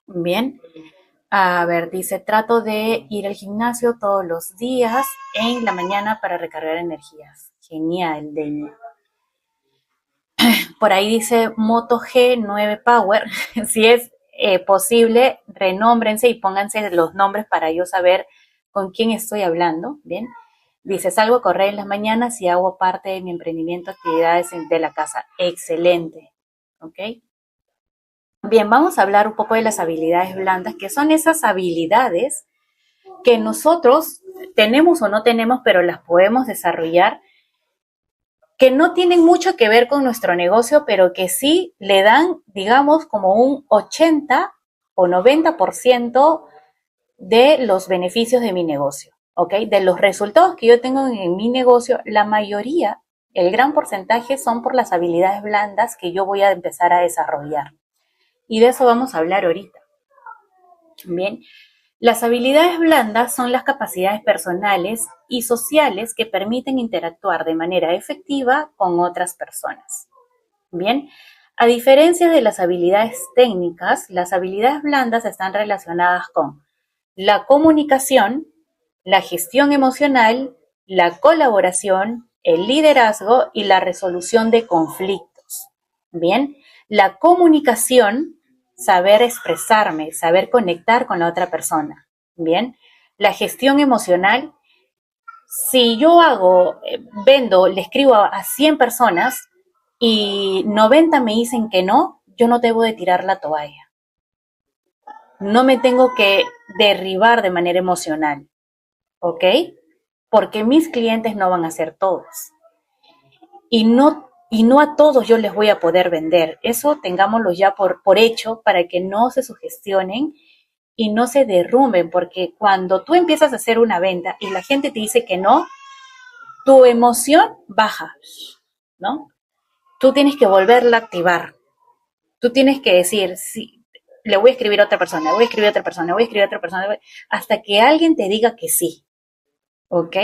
Bien. A ver, dice, trato de ir al gimnasio todos los días en la mañana para recargar energías. Genial, Deña. Por ahí dice Moto G9 Power. Si es posible, renómbrense y pónganse los nombres para yo saber con quién estoy hablando. Bien. Dice, salgo a correr en las mañanas y hago parte de mi emprendimiento, actividades de la casa. Excelente. ¿Ok? Bien, vamos a hablar un poco de las habilidades blandas, que son esas habilidades que nosotros tenemos o no tenemos, pero las podemos desarrollar, que no tienen mucho que ver con nuestro negocio, pero que sí le dan, digamos, como un 80 o 90% de los beneficios de mi negocio, ¿ok? De los resultados que yo tengo en mi negocio, la mayoría, el gran porcentaje son por las habilidades blandas que yo voy a empezar a desarrollar. Y de eso vamos a hablar ahorita. Bien, las habilidades blandas son las capacidades personales y sociales que permiten interactuar de manera efectiva con otras personas. Bien, a diferencia de las habilidades técnicas, las habilidades blandas están relacionadas con la comunicación, la gestión emocional, la colaboración, el liderazgo y la resolución de conflictos. Bien, la comunicación, saber expresarme, saber conectar con la otra persona. Bien, la gestión emocional, si yo vendo, le escribo a 100 personas, y 90 me dicen que no, yo no debo de tirar la toalla. No me tengo que derribar de manera emocional, ¿ok? Porque mis clientes no van a ser todos. Y no a todos yo les voy a poder vender. Eso tengámoslo ya por hecho para que no se sugestionen y no se derrumben, porque cuando tú empiezas a hacer una venta y la gente te dice que no, tu emoción baja, ¿no? Tú tienes que volverla a activar. Tú tienes que decir, sí, le voy a escribir a otra persona, le voy a escribir a otra persona, le voy a escribir a otra persona, hasta que alguien te diga que sí, ¿ok?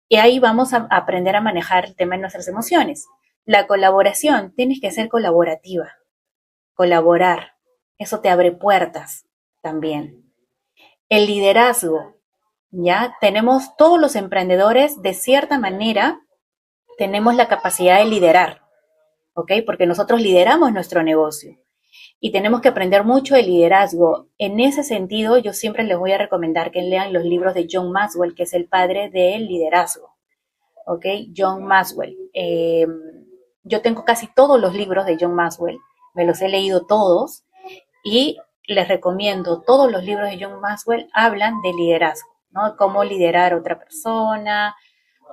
Y ahí vamos a aprender a manejar el tema de nuestras emociones. La colaboración, tienes que ser colaborativa, colaborar. Eso te abre puertas también. El liderazgo, ¿ya? Tenemos todos los emprendedores, de cierta manera, tenemos la capacidad de liderar, ¿ok? Porque nosotros lideramos nuestro negocio y tenemos que aprender mucho de liderazgo. En ese sentido, yo siempre les voy a recomendar que lean los libros de John Maxwell, que es el padre del liderazgo, ¿ok? John Maxwell. Yo tengo casi todos los libros de John Maxwell, me los he leído todos y les recomiendo, todos los libros de John Maxwell hablan de liderazgo, ¿no? Cómo liderar a otra persona,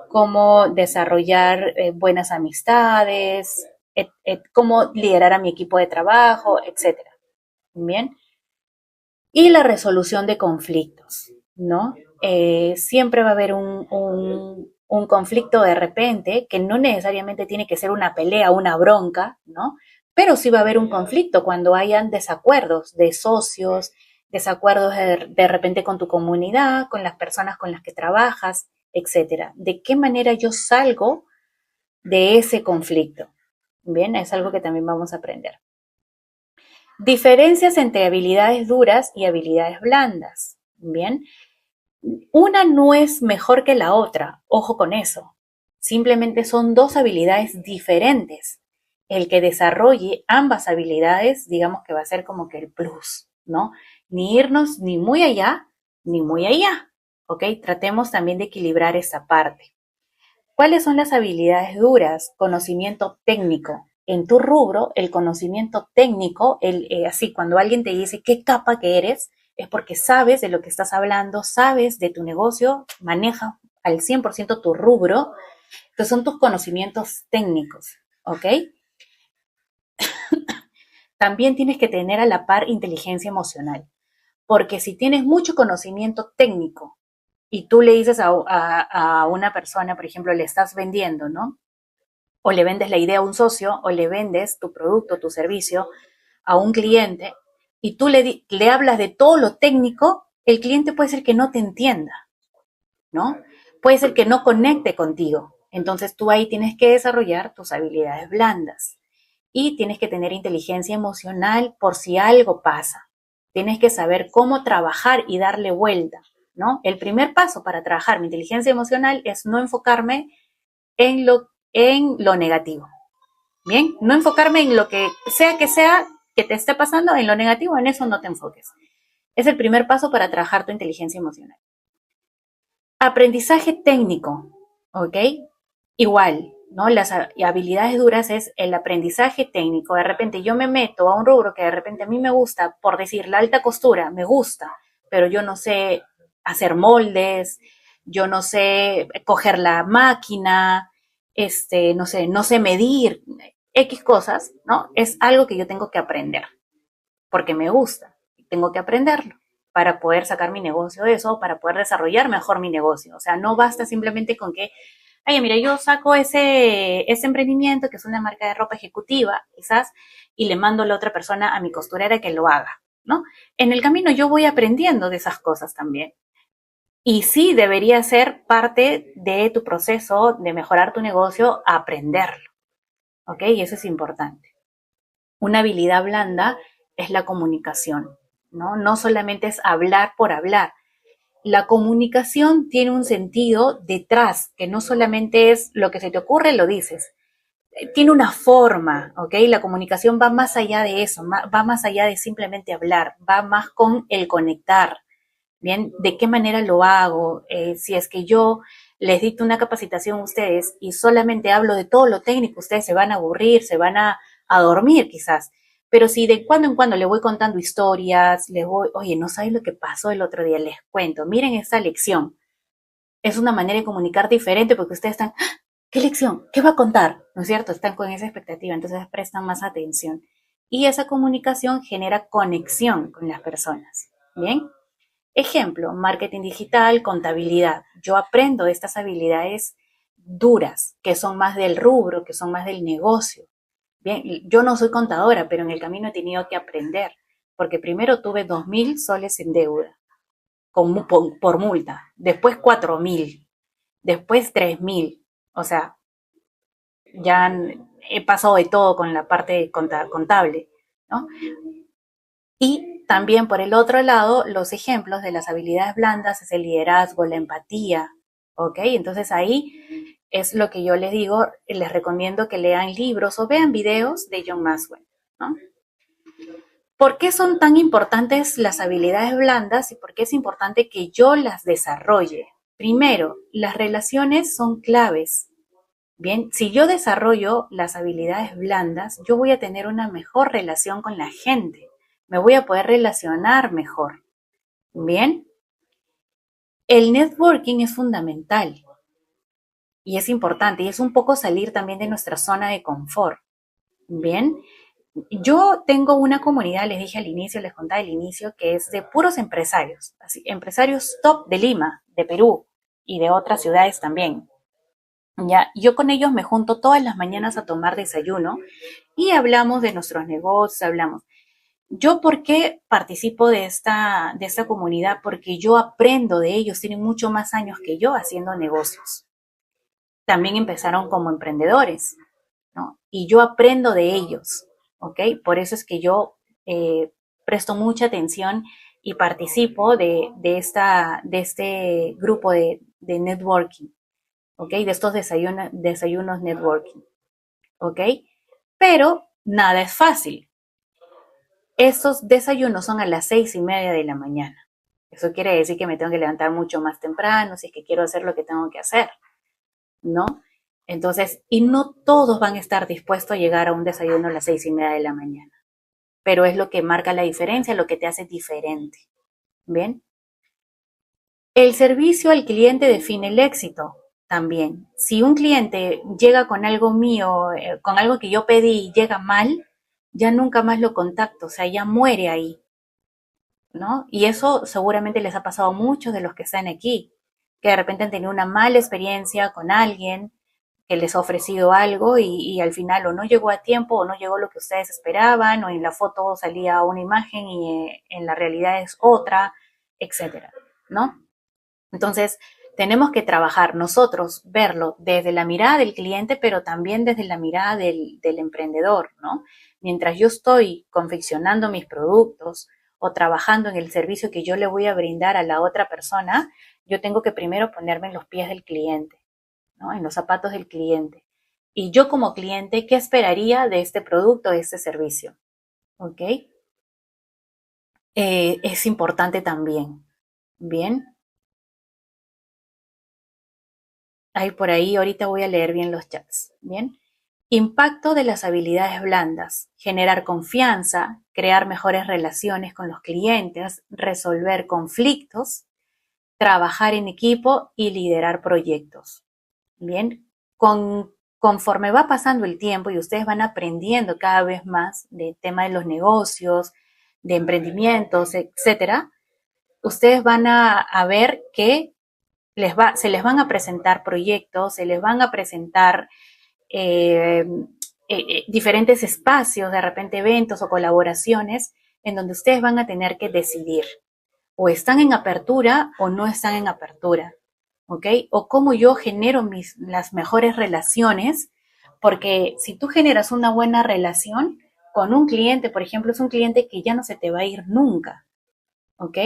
cómo desarrollar buenas amistades, cómo liderar a mi equipo de trabajo, etcétera. Bien. Y la resolución de conflictos, ¿no? Siempre va a haber un conflicto de repente, que no necesariamente tiene que ser una pelea, una bronca, ¿no? Pero sí va a haber un conflicto cuando hayan desacuerdos de socios, desacuerdos de repente con tu comunidad, con las personas con las que trabajas, etcétera. ¿De qué manera yo salgo de ese conflicto? Bien, es algo que también vamos a aprender. Diferencias entre habilidades duras y habilidades blandas. Bien, una no es mejor que la otra, ojo con eso. Simplemente son dos habilidades diferentes. El que desarrolle ambas habilidades, digamos que va a ser como que el plus, ¿no? Ni irnos ni muy allá, ni muy allá, ¿ok? Tratemos también de equilibrar esa parte. ¿Cuáles son las habilidades duras? Conocimiento técnico. En tu rubro, el conocimiento técnico, así cuando alguien te dice qué capa que eres, es porque sabes de lo que estás hablando, sabes de tu negocio, manejas al 100% tu rubro, que son tus conocimientos técnicos, ¿ok? También tienes que tener a la par inteligencia emocional, porque si tienes mucho conocimiento técnico y tú le dices a una persona, por ejemplo, le estás vendiendo, ¿no? O le vendes la idea a un socio, o le vendes tu producto, tu servicio a un cliente, y tú le hablas de todo lo técnico, el cliente puede ser que no te entienda, ¿no? Puede ser que no conecte contigo. Entonces tú ahí tienes que desarrollar tus habilidades blandas y tienes que tener inteligencia emocional por si algo pasa. Tienes que saber cómo trabajar y darle vuelta, ¿no? El primer paso para trabajar mi inteligencia emocional es no enfocarme en lo negativo. Bien, no enfocarme en lo que sea que te esté pasando, en lo negativo, en eso no te enfoques. Es el primer paso para trabajar tu inteligencia emocional. Aprendizaje técnico, ¿ok? Igual, ¿no? Las habilidades duras es el aprendizaje técnico. De repente yo me meto a un rubro que de repente a mí me gusta, por decir, la alta costura, me gusta, pero yo no sé hacer moldes, yo no sé coger la máquina, no sé medir X cosas, ¿no? Es algo que yo tengo que aprender, porque me gusta, tengo que aprenderlo para poder sacar mi negocio de eso, para poder desarrollar mejor mi negocio. O sea, no basta simplemente con que, ay, mira, yo saco ese emprendimiento que es una marca de ropa ejecutiva, quizás, y le mando a la otra persona, a mi costurera, que lo haga, ¿no? En el camino yo voy aprendiendo de esas cosas también. Y sí, debería ser parte de tu proceso de mejorar tu negocio, aprenderlo, ¿ok? Y eso es importante. Una habilidad blanda es la comunicación, ¿no? No solamente es hablar por hablar. La comunicación tiene un sentido detrás, que no solamente es lo que se te ocurre, lo dices. Tiene una forma, ¿ok? La comunicación va más allá de eso, va más allá de simplemente hablar, va más con el conectar. Bien, ¿de qué manera lo hago? Si es que yo les dicto una capacitación a ustedes y solamente hablo de todo lo técnico, ustedes se van a aburrir, se van a dormir quizás. Pero si de cuando en cuando le voy contando historias, les voy, oye, no sabes lo que pasó el otro día, les cuento, miren esta lección. Es una manera de comunicar diferente porque ustedes están, ¡ah! ¿Qué lección? ¿Qué va a contar? ¿No es cierto? Están con esa expectativa, entonces prestan más atención. Y esa comunicación genera conexión con las personas. ¿Bien? Ejemplo, marketing digital, contabilidad. Yo aprendo estas habilidades duras, que son más del rubro, que son más del negocio. Bien, yo no soy contadora, pero en el camino he tenido que aprender, porque primero tuve 2.000 soles en deuda por multa, después 4.000, después 3.000. O sea, ya he pasado de todo con la parte contable, ¿no? Y también por el otro lado, los ejemplos de las habilidades blandas es el liderazgo, la empatía, ¿ok? Entonces ahí es lo que yo les digo, les recomiendo que lean libros o vean videos de John Maxwell, ¿no? ¿Por qué son tan importantes las habilidades blandas y por qué es importante que yo las desarrolle? Primero, las relaciones son claves. Bien, si yo desarrollo las habilidades blandas, yo voy a tener una mejor relación con la gente, me voy a poder relacionar mejor. Bien, el networking es fundamental y es importante y es un poco salir también de nuestra zona de confort. Bien, yo tengo una comunidad, les dije al inicio, les contaba al inicio, que es de puros empresarios, así, empresarios top de Lima, de Perú y de otras ciudades también. Ya, yo con ellos me junto todas las mañanas a tomar desayuno y hablamos de nuestros negocios, hablamos. Yo, ¿por qué participo de esta comunidad? Porque yo aprendo de ellos, tienen mucho más años que yo haciendo negocios. También empezaron como emprendedores, ¿no? Y yo aprendo de ellos, ¿ok? Por eso es que yo presto mucha atención y participo de este grupo de networking, ¿ok? De estos desayunos networking, ¿ok? Pero nada es fácil. Estos desayunos son a las 6:30 de la mañana. Eso quiere decir que me tengo que levantar mucho más temprano si es que quiero hacer lo que tengo que hacer, ¿no? Entonces, y no todos van a estar dispuestos a llegar a un desayuno a las 6:30 de la mañana, pero es lo que marca la diferencia, lo que te hace diferente. ¿Bien? El servicio al cliente define el éxito también. Si un cliente llega con algo mío, con algo que yo pedí y llega mal, ya nunca más lo contacto, o sea, ya muere ahí, ¿no? Y eso seguramente les ha pasado a muchos de los que están aquí, que de repente han tenido una mala experiencia con alguien que les ha ofrecido algo y al final o no llegó a tiempo o no llegó lo que ustedes esperaban o en la foto salía una imagen y en la realidad es otra, etcétera, ¿no? Entonces, tenemos que trabajar nosotros, verlo desde la mirada del cliente, pero también desde la mirada del emprendedor, ¿no? Mientras yo estoy confeccionando mis productos o trabajando en el servicio que yo le voy a brindar a la otra persona, yo tengo que primero ponerme en los pies del cliente, ¿no? En los zapatos del cliente. Y yo como cliente, ¿qué esperaría de este producto, de este servicio? ¿Ok? Es importante también. Bien. Hay por ahí, ahorita voy a leer bien los chats. Bien. Impacto de las habilidades blandas. Generar confianza, crear mejores relaciones con los clientes, resolver conflictos, trabajar en equipo y liderar proyectos. Bien. Conforme va pasando el tiempo y ustedes van aprendiendo cada vez más del tema de los negocios, de emprendimientos, etcétera, ustedes van a ver que se les van a presentar proyectos, se les van a presentar eh, diferentes espacios, de repente eventos o colaboraciones, en donde ustedes van a tener que decidir o están en apertura o no están en apertura, ¿ok? O cómo yo genero las mejores relaciones, porque si tú generas una buena relación con un cliente, por ejemplo, es un cliente que ya no se te va a ir nunca, ¿ok?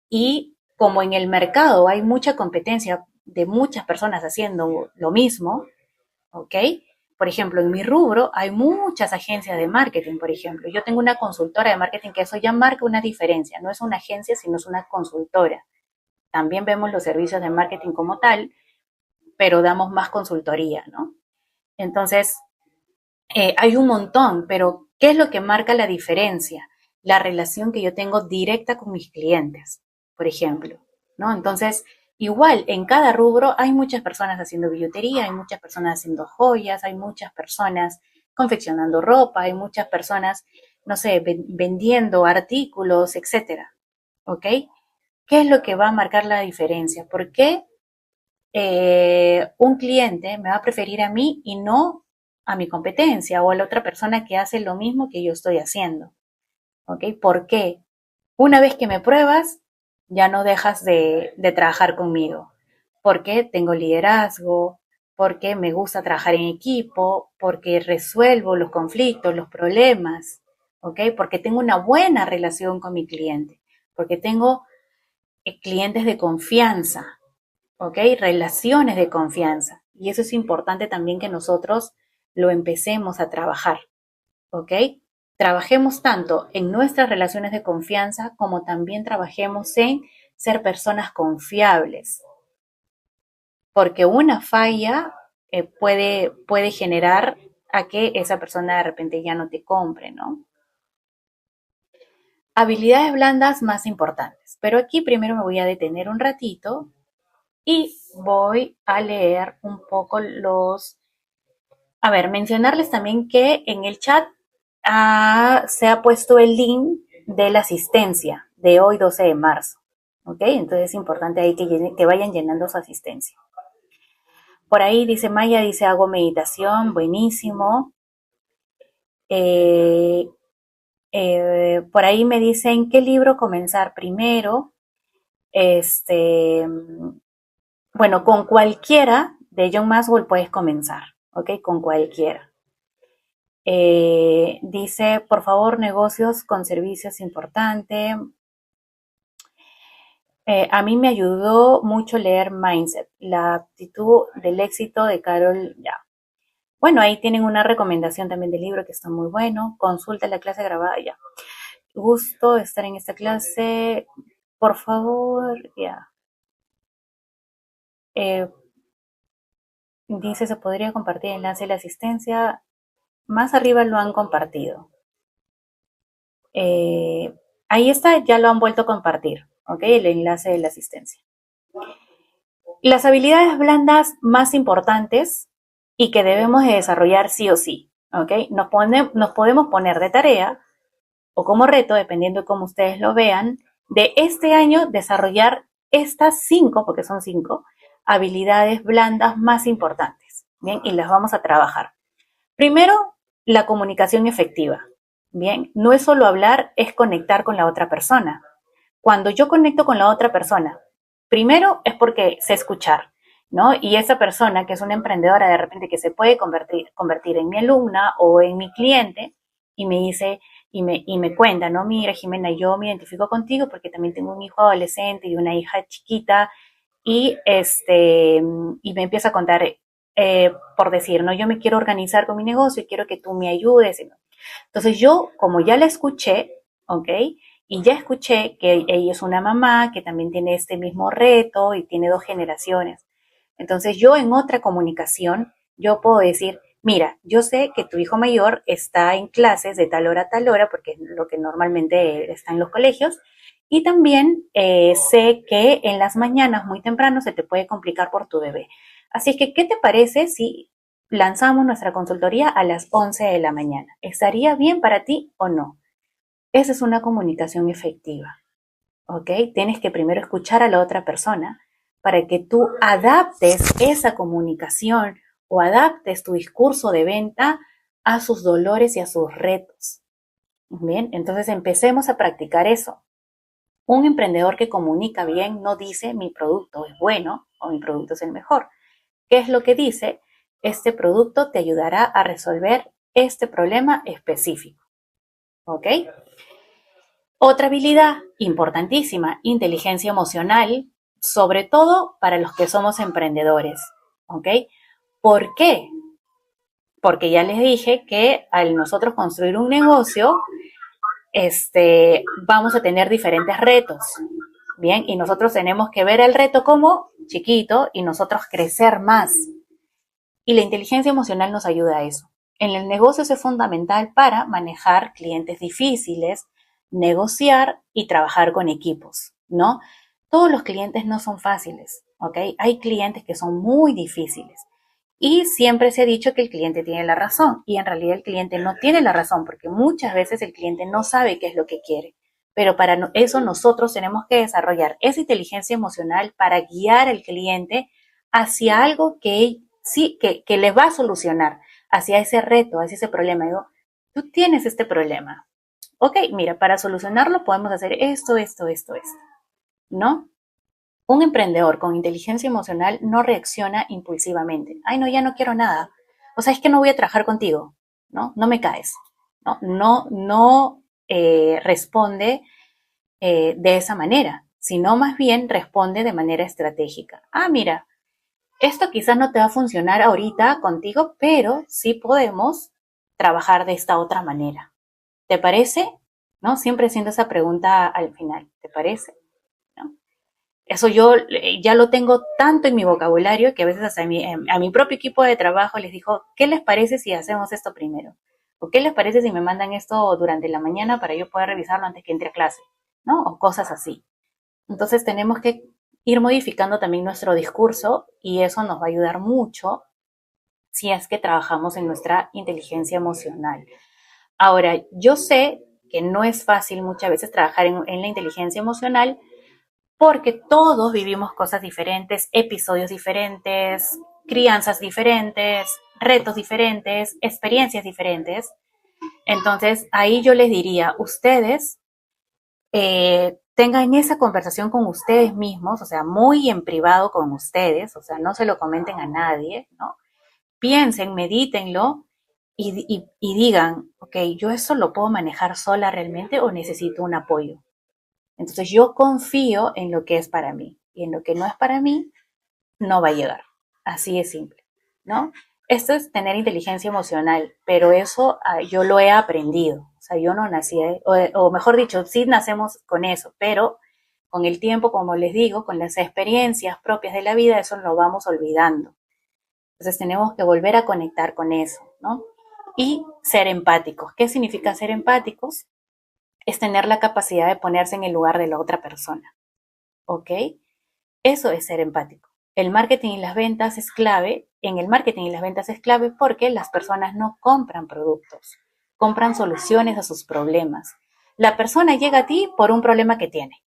Y como en el mercado hay mucha competencia de muchas personas haciendo lo mismo, ¿ok? Por ejemplo, en mi rubro hay muchas agencias de marketing, por ejemplo. Yo tengo una consultora de marketing que eso ya marca una diferencia. No es una agencia, sino es una consultora. También vemos los servicios de marketing como tal, pero damos más consultoría, ¿no? Entonces, hay un montón, pero ¿qué es lo que marca la diferencia? La relación que yo tengo directa con mis clientes, por ejemplo, ¿no? Entonces, igual, en cada rubro hay muchas personas haciendo billutería, hay muchas personas haciendo joyas, hay muchas personas confeccionando ropa, hay muchas personas, no sé, vendiendo artículos, etcétera, ¿ok? ¿Qué es lo que va a marcar la diferencia? ¿Por qué un cliente me va a preferir a mí y no a mi competencia o a la otra persona que hace lo mismo que yo estoy haciendo? ¿Ok? ¿Por qué? Una vez que me pruebas, ya no dejas de trabajar conmigo. Porque tengo liderazgo, porque me gusta trabajar en equipo, porque resuelvo los conflictos, los problemas, ¿ok? Porque tengo una buena relación con mi cliente, porque tengo clientes de confianza, ¿ok? Relaciones de confianza. Y eso es importante también que nosotros lo empecemos a trabajar, ¿ok? Trabajemos tanto en nuestras relaciones de confianza como también trabajemos en ser personas confiables, porque una falla puede generar a que esa persona de repente ya no te compre, ¿no? Habilidades blandas más importantes, pero aquí primero me voy a detener un ratito y voy a leer un poco a ver, mencionarles también que en el chat se ha puesto el link de la asistencia de hoy 12 de marzo, ¿ok? Entonces es importante ahí que vayan llenando su asistencia. Por ahí dice Maya, dice hago meditación, buenísimo. Eh, por ahí me dicen qué libro comenzar primero. Este, bueno, con cualquiera de John Maxwell puedes comenzar, ¿ok? Con cualquiera. Dice, por favor, negocios con servicios importante. A mí me ayudó mucho leer Mindset, la actitud del éxito de Carol Ya. Bueno, ahí tienen una recomendación también del libro que está muy bueno. Consulta la clase grabada ya. Gusto estar en esta clase. Por favor, ya. Eh, Dice, se podría compartir el enlace de la asistencia. Más arriba lo han compartido. Ahí está, ya lo han vuelto a compartir, ¿ok? El enlace de la asistencia. Las habilidades blandas más importantes y que debemos de desarrollar sí o sí, ¿ok? Nos podemos poner de tarea o como reto, dependiendo de cómo ustedes lo vean, de este año desarrollar estas 5, porque son 5, habilidades blandas más importantes, ¿bien? Y las vamos a trabajar. Primero, la comunicación efectiva, ¿bien? No es solo hablar, es conectar con la otra persona. Cuando yo conecto con la otra persona, primero es porque sé escuchar, ¿no? Y esa persona que es una emprendedora de repente que se puede convertir en mi alumna o en mi cliente y me dice y me cuenta, ¿no? Mira, Jimena, yo me identifico contigo porque también tengo un hijo adolescente y una hija chiquita y me empieza a contar por decir, ¿no? Yo me quiero organizar con mi negocio y quiero que tú me ayudes. ¿No? Entonces yo, como ya la escuché, ¿ok? Y ya escuché que ella es una mamá que también tiene este mismo reto y tiene 2 generaciones. Entonces yo en otra comunicación, yo puedo decir, mira, yo sé que tu hijo mayor está en clases de tal hora a tal hora, porque es lo que normalmente está en los colegios, y también sé que en las mañanas muy temprano se te puede complicar por tu bebé. Así que, ¿qué te parece si lanzamos nuestra consultoría a las 11 de la mañana? ¿Estaría bien para ti o no? Esa es una comunicación efectiva, ¿ok? Tienes que primero escuchar a la otra persona para que tú adaptes esa comunicación o adaptes tu discurso de venta a sus dolores y a sus retos. Bien, entonces empecemos a practicar eso. Un emprendedor que comunica bien no dice mi producto es bueno o mi producto es el mejor. ¿Qué es lo que dice? Este producto te ayudará a resolver este problema específico. ¿Ok? Otra habilidad importantísima, inteligencia emocional, sobre todo para los que somos emprendedores. ¿Ok? ¿Por qué? Porque ya les dije que al nosotros construir un negocio, vamos a tener diferentes retos. Bien, y nosotros tenemos que ver el reto como chiquito y nosotros crecer más. Y la inteligencia emocional nos ayuda a eso. En el negocio es fundamental para manejar clientes difíciles, negociar y trabajar con equipos, ¿no? Todos los clientes no son fáciles, ¿ok? Hay clientes que son muy difíciles. Y siempre se ha dicho que el cliente tiene la razón y en realidad el cliente no tiene la razón porque muchas veces el cliente no sabe qué es lo que quiere. Pero para eso nosotros tenemos que desarrollar esa inteligencia emocional para guiar al cliente hacia algo que sí, que les va a solucionar, hacia ese reto, hacia ese problema. Digo, tú tienes este problema. Ok, mira, para solucionarlo podemos hacer esto, ¿no? Un emprendedor con inteligencia emocional no reacciona impulsivamente. Ay, no, ya no quiero nada. O sea, es que no voy a trabajar contigo, ¿no? No me caes, ¿no? No responde de esa manera, sino más bien responde de manera estratégica. Ah, mira, esto quizás no te va a funcionar ahorita contigo, pero sí podemos trabajar de esta otra manera. ¿Te parece? ¿No? Siempre haciendo esa pregunta al final. ¿Te parece? ¿No? Eso yo ya lo tengo tanto en mi vocabulario que a veces hasta a mi propio equipo de trabajo les digo, ¿qué les parece si hacemos esto primero? ¿O qué les parece si me mandan esto durante la mañana para yo poder revisarlo antes que entre a clase? ¿No? O cosas así. Entonces tenemos que ir modificando también nuestro discurso y eso nos va a ayudar mucho si es que trabajamos en nuestra inteligencia emocional. Ahora, yo sé que no es fácil muchas veces trabajar en la inteligencia emocional porque todos vivimos cosas diferentes, episodios diferentes, crianzas diferentes, retos diferentes, experiencias diferentes. Entonces, ahí yo les diría, ustedes tengan esa conversación con ustedes mismos, o sea, muy en privado con ustedes, o sea, no se lo comenten a nadie, ¿no? Piensen, medítenlo y digan, ok, ¿yo eso lo puedo manejar sola realmente o necesito un apoyo? Entonces yo confío en lo que es para mí y en lo que no es para mí no va a llegar. Así es simple, ¿no? Esto es tener inteligencia emocional, pero eso yo lo he aprendido. O sea, yo no nací, o mejor dicho, sí nacemos con eso, pero con el tiempo, como les digo, con las experiencias propias de la vida, eso lo vamos olvidando. Entonces tenemos que volver a conectar con eso, ¿no? Y ser empáticos. ¿Qué significa ser empáticos? Es tener la capacidad de ponerse en el lugar de la otra persona, ¿ok? Eso es ser empático. El marketing y las ventas es clave. En el marketing y las ventas es clave porque las personas no compran productos, compran soluciones a sus problemas. La persona llega a ti por un problema que tiene.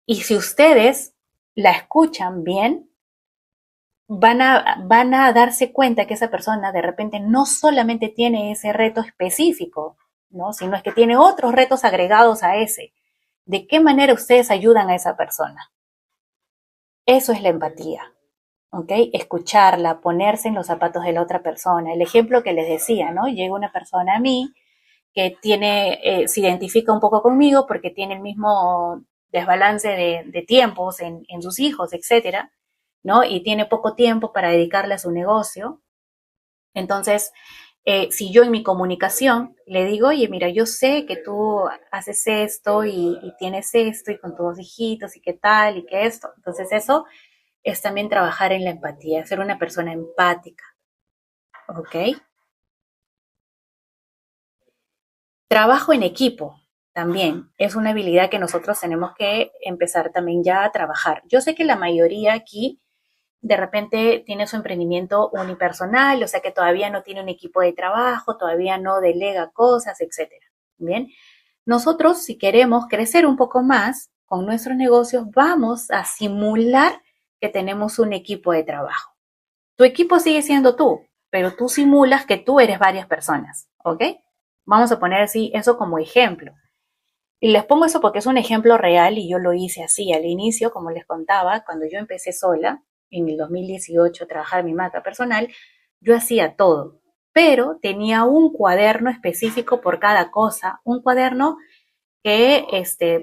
Y si ustedes la escuchan bien, van a darse cuenta que esa persona de repente no solamente tiene ese reto específico, ¿no? Sino es que tiene otros retos agregados a ese. ¿De qué manera ustedes ayudan a esa persona? Eso es la empatía, ¿ok? Escucharla, ponerse en los zapatos de la otra persona. El ejemplo que les decía, ¿no? Llega una persona a mí que se identifica un poco conmigo porque tiene el mismo desbalance de tiempos en sus hijos, etcétera, ¿no? Y tiene poco tiempo para dedicarle a su negocio. Entonces, si yo en mi comunicación le digo, oye, mira, yo sé que tú haces esto y tienes esto y con tus dos hijitos y qué tal y qué esto. Entonces, eso es también trabajar en la empatía, ser una persona empática, ¿ok? Trabajo en equipo también es una habilidad que nosotros tenemos que empezar también ya a trabajar. Yo sé que la mayoría aquí de repente tiene su emprendimiento unipersonal, o sea que todavía no tiene un equipo de trabajo, todavía no delega cosas, etcétera. Bien, nosotros si queremos crecer un poco más con nuestros negocios, vamos a simular que tenemos un equipo de trabajo. Tu equipo sigue siendo tú, pero tú simulas que tú eres varias personas, ¿ok? Vamos a poner así eso como ejemplo. Y les pongo eso porque es un ejemplo real y yo lo hice así al inicio, como les contaba, cuando yo empecé sola en el 2018 a trabajar mi marca personal, yo hacía todo, pero tenía un cuaderno específico por cada cosa, un cuaderno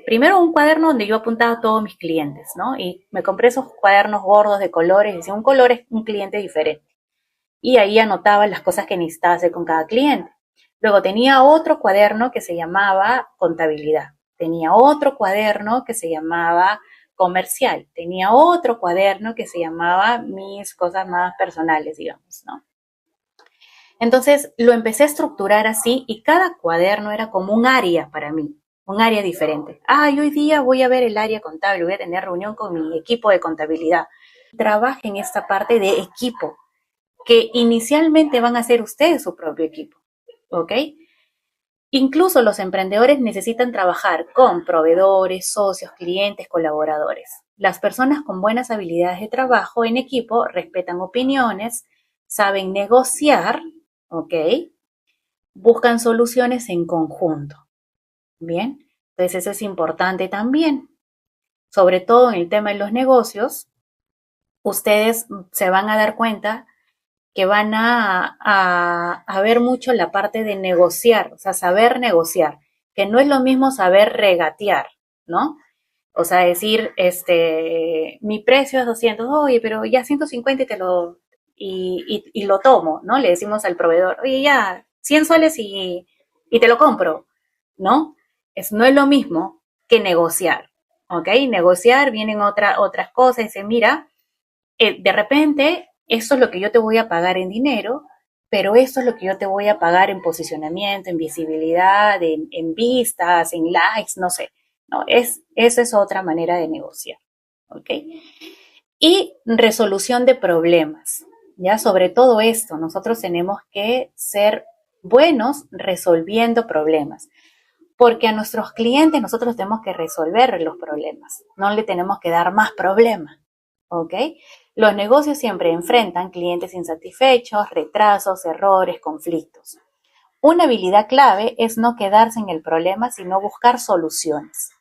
primero un cuaderno donde yo apuntaba a todos mis clientes, ¿no? Y me compré esos cuadernos gordos de colores, y decía un color es un cliente diferente. Y ahí anotaba las cosas que necesitaba hacer con cada cliente. Luego tenía otro cuaderno que se llamaba contabilidad. tenía otro cuaderno que se llamaba comercial, tenía otro cuaderno que se llamaba mis cosas más personales, digamos, ¿no? Entonces lo empecé a estructurar así y cada cuaderno era como un área para mí, un área diferente. Y hoy día voy a ver el área contable, voy a tener reunión con mi equipo de contabilidad. Trabaje en esta parte de equipo, que inicialmente van a ser ustedes su propio equipo, ¿ok? Incluso los emprendedores necesitan trabajar con proveedores, socios, clientes, colaboradores. Las personas con buenas habilidades de trabajo en equipo respetan opiniones, saben negociar, ¿ok? Buscan soluciones en conjunto. Bien, entonces eso es importante también. Sobre todo en el tema de los negocios, ustedes se van a dar cuenta que van a ver mucho la parte de negociar, o sea, saber negociar, que no es lo mismo saber regatear, ¿no? O sea, decir, mi precio es 200, oye, pero ya 150 y y lo tomo, ¿no? Le decimos al proveedor, oye, ya, 100 soles y te lo compro, ¿no? No es lo mismo que negociar, ¿ok? Negociar, vienen otras cosas, dice, mira, de repente, esto es lo que yo te voy a pagar en dinero, pero esto es lo que yo te voy a pagar en posicionamiento, en visibilidad, en vistas, en likes, no sé. No, esa es otra manera de negociar. ¿Ok? Y resolución de problemas. Ya sobre todo esto, nosotros tenemos que ser buenos resolviendo problemas, porque a nuestros clientes nosotros tenemos que resolver los problemas, no le tenemos que dar más problemas. ¿Ok? Los negocios siempre enfrentan clientes insatisfechos, retrasos, errores, conflictos. Una habilidad clave es no quedarse en el problema, sino buscar soluciones.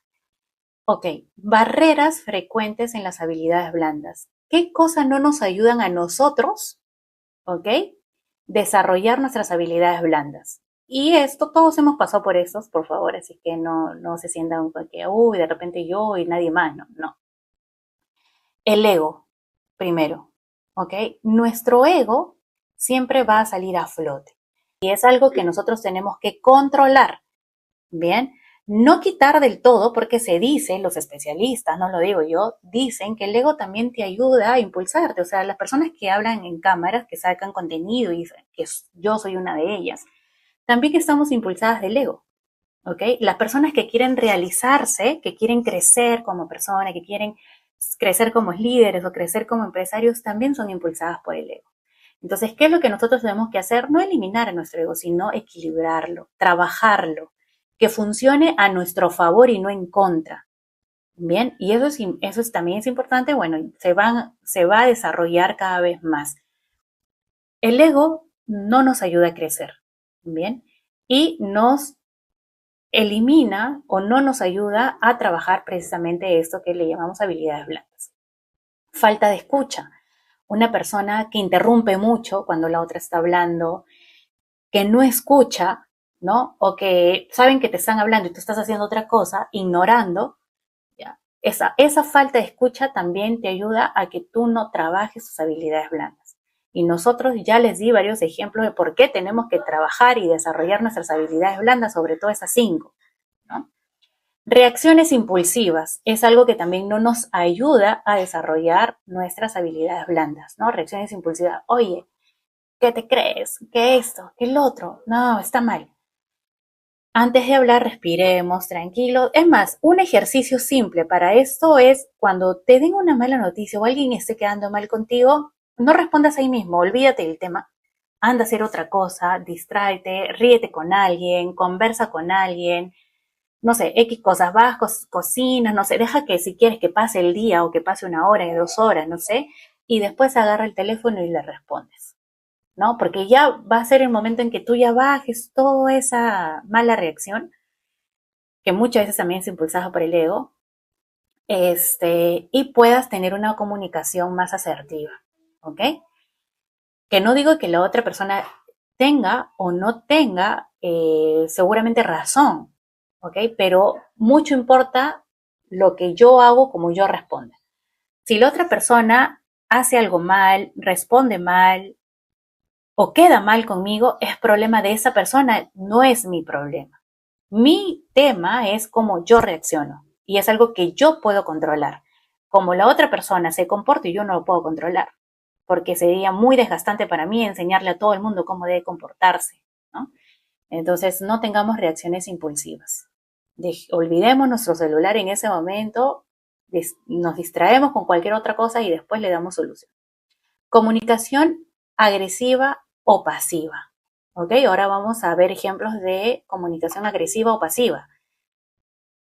Ok, barreras frecuentes en las habilidades blandas. ¿Qué cosas no nos ayudan a nosotros, ok, desarrollar nuestras habilidades blandas? Y esto, todos hemos pasado por estos, por favor, así que no se sientan que, uy, de repente yo y nadie más, no. El ego, primero, ¿ok? Nuestro ego siempre va a salir a flote y es algo que nosotros tenemos que controlar, ¿bien? No quitar del todo porque se dice, los especialistas, no lo digo yo, dicen que el ego también te ayuda a impulsarte, o sea, las personas que hablan en cámaras, que sacan contenido y que yo soy una de ellas, también estamos impulsadas del ego, ¿ok? Las personas que quieren realizarse, que quieren crecer como persona, que quieren crecer como líderes o crecer como empresarios, también son impulsadas por el ego. Entonces, ¿qué es lo que nosotros tenemos que hacer? No eliminar a nuestro ego, sino equilibrarlo, trabajarlo, que funcione a nuestro favor y no en contra. Bien, y también es importante, bueno, se va a desarrollar cada vez más. El ego no nos ayuda a crecer, bien, y nos elimina o no nos ayuda a trabajar precisamente esto que le llamamos habilidades blandas. Falta de escucha. Una persona que interrumpe mucho cuando la otra está hablando, que no escucha, ¿no? O que saben que te están hablando y tú estás haciendo otra cosa, ignorando, ¿ya? Esa falta de escucha también te ayuda a que tú no trabajes tus habilidades blandas. Y nosotros ya les di varios ejemplos de por qué tenemos que trabajar y desarrollar nuestras habilidades blandas, sobre todo esas 5, ¿no? Reacciones impulsivas es algo que también no nos ayuda a desarrollar nuestras habilidades blandas, ¿no? Reacciones impulsivas. Oye, ¿qué te crees? ¿Qué esto? ¿Qué el otro? No, está mal. Antes de hablar, respiremos, tranquilo. Es más, un ejercicio simple para esto es cuando te den una mala noticia o alguien esté quedando mal contigo, no respondas ahí mismo, olvídate del tema. Anda a hacer otra cosa, distráete, ríete con alguien, conversa con alguien, no sé, X cosas, vas, cocinas, no sé, deja que si quieres que pase el día o que pase 1 hora, 2 horas, no sé, y después agarra el teléfono y le respondes, ¿no? Porque ya va a ser el momento en que tú ya bajes toda esa mala reacción, que muchas veces también es impulsada por el ego, y puedas tener una comunicación más asertiva, ¿ok? Que no digo que la otra persona tenga o no tenga seguramente razón, ¿ok? Pero mucho importa lo que yo hago, como yo responda. Si la otra persona hace algo mal, responde mal o queda mal conmigo, es problema de esa persona, no es mi problema. Mi tema es cómo yo reacciono y es algo que yo puedo controlar. Como la otra persona se comporta y yo no lo puedo controlar, porque sería muy desgastante para mí enseñarle a todo el mundo cómo debe comportarse, ¿no? Entonces, no tengamos reacciones impulsivas. Olvidemos nuestro celular en ese momento, nos distraemos con cualquier otra cosa y después le damos solución. Comunicación agresiva o pasiva. ¿Ok? Ahora vamos a ver ejemplos de comunicación agresiva o pasiva.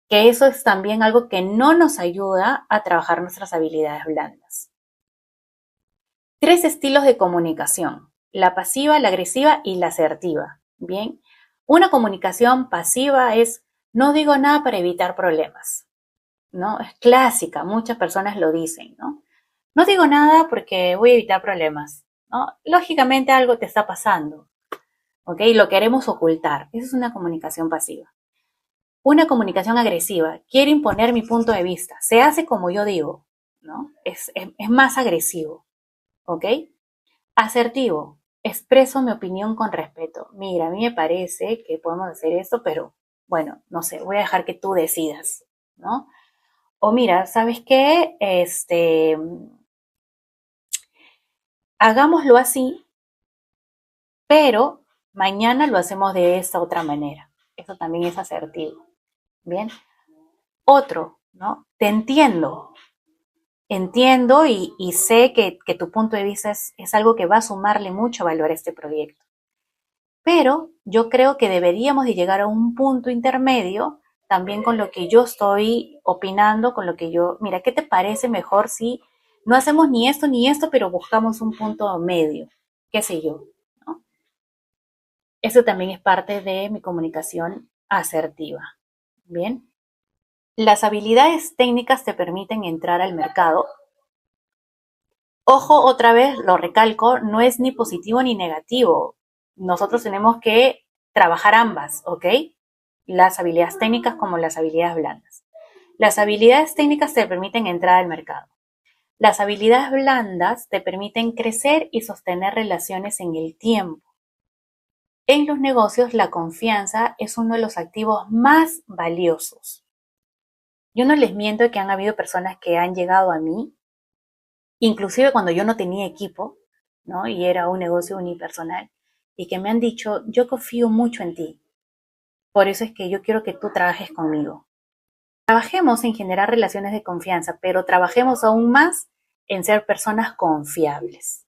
Que eso es también algo que no nos ayuda a trabajar nuestras habilidades blandas. 3 estilos de comunicación: la pasiva, la agresiva y la asertiva. Bien, una comunicación pasiva es: no digo nada para evitar problemas, ¿no? Es clásica, muchas personas lo dicen, ¿no? No digo nada porque voy a evitar problemas, ¿no? Lógicamente algo te está pasando, ¿ok? Lo queremos ocultar. Esa es una comunicación pasiva. Una comunicación agresiva: quiero imponer mi punto de vista, se hace como yo digo, ¿no? Es más agresivo, ¿ok? Asertivo: expreso mi opinión con respeto. Mira, a mí me parece que podemos hacer esto, pero bueno, no sé, voy a dejar que tú decidas, ¿no? O mira, ¿sabes qué? Hagámoslo así, pero mañana lo hacemos de esta otra manera. Eso también es asertivo. Bien. Otro, ¿no? Te entiendo. Entiendo y sé que tu punto de vista es algo que va a sumarle mucho valor a este proyecto. Pero yo creo que deberíamos de llegar a un punto intermedio también con lo que yo estoy opinando, con lo que yo, mira, ¿qué te parece mejor si no hacemos ni esto, pero buscamos un punto medio? ¿Qué sé yo? ¿No? Eso también es parte de mi comunicación asertiva. Bien. Las habilidades técnicas te permiten entrar al mercado. Ojo, otra vez lo recalco, no es ni positivo ni negativo. Nosotros tenemos que trabajar ambas, ¿ok? Las habilidades técnicas como las habilidades blandas. Las habilidades técnicas te permiten entrar al mercado. Las habilidades blandas te permiten crecer y sostener relaciones en el tiempo. En los negocios, la confianza es uno de los activos más valiosos. Yo no les miento que han habido personas que han llegado a mí, inclusive cuando yo no tenía equipo, ¿no? Y era un negocio unipersonal, y que me han dicho: yo confío mucho en ti, por eso es que yo quiero que tú trabajes conmigo. Trabajemos en generar relaciones de confianza, pero trabajemos aún más en ser personas confiables.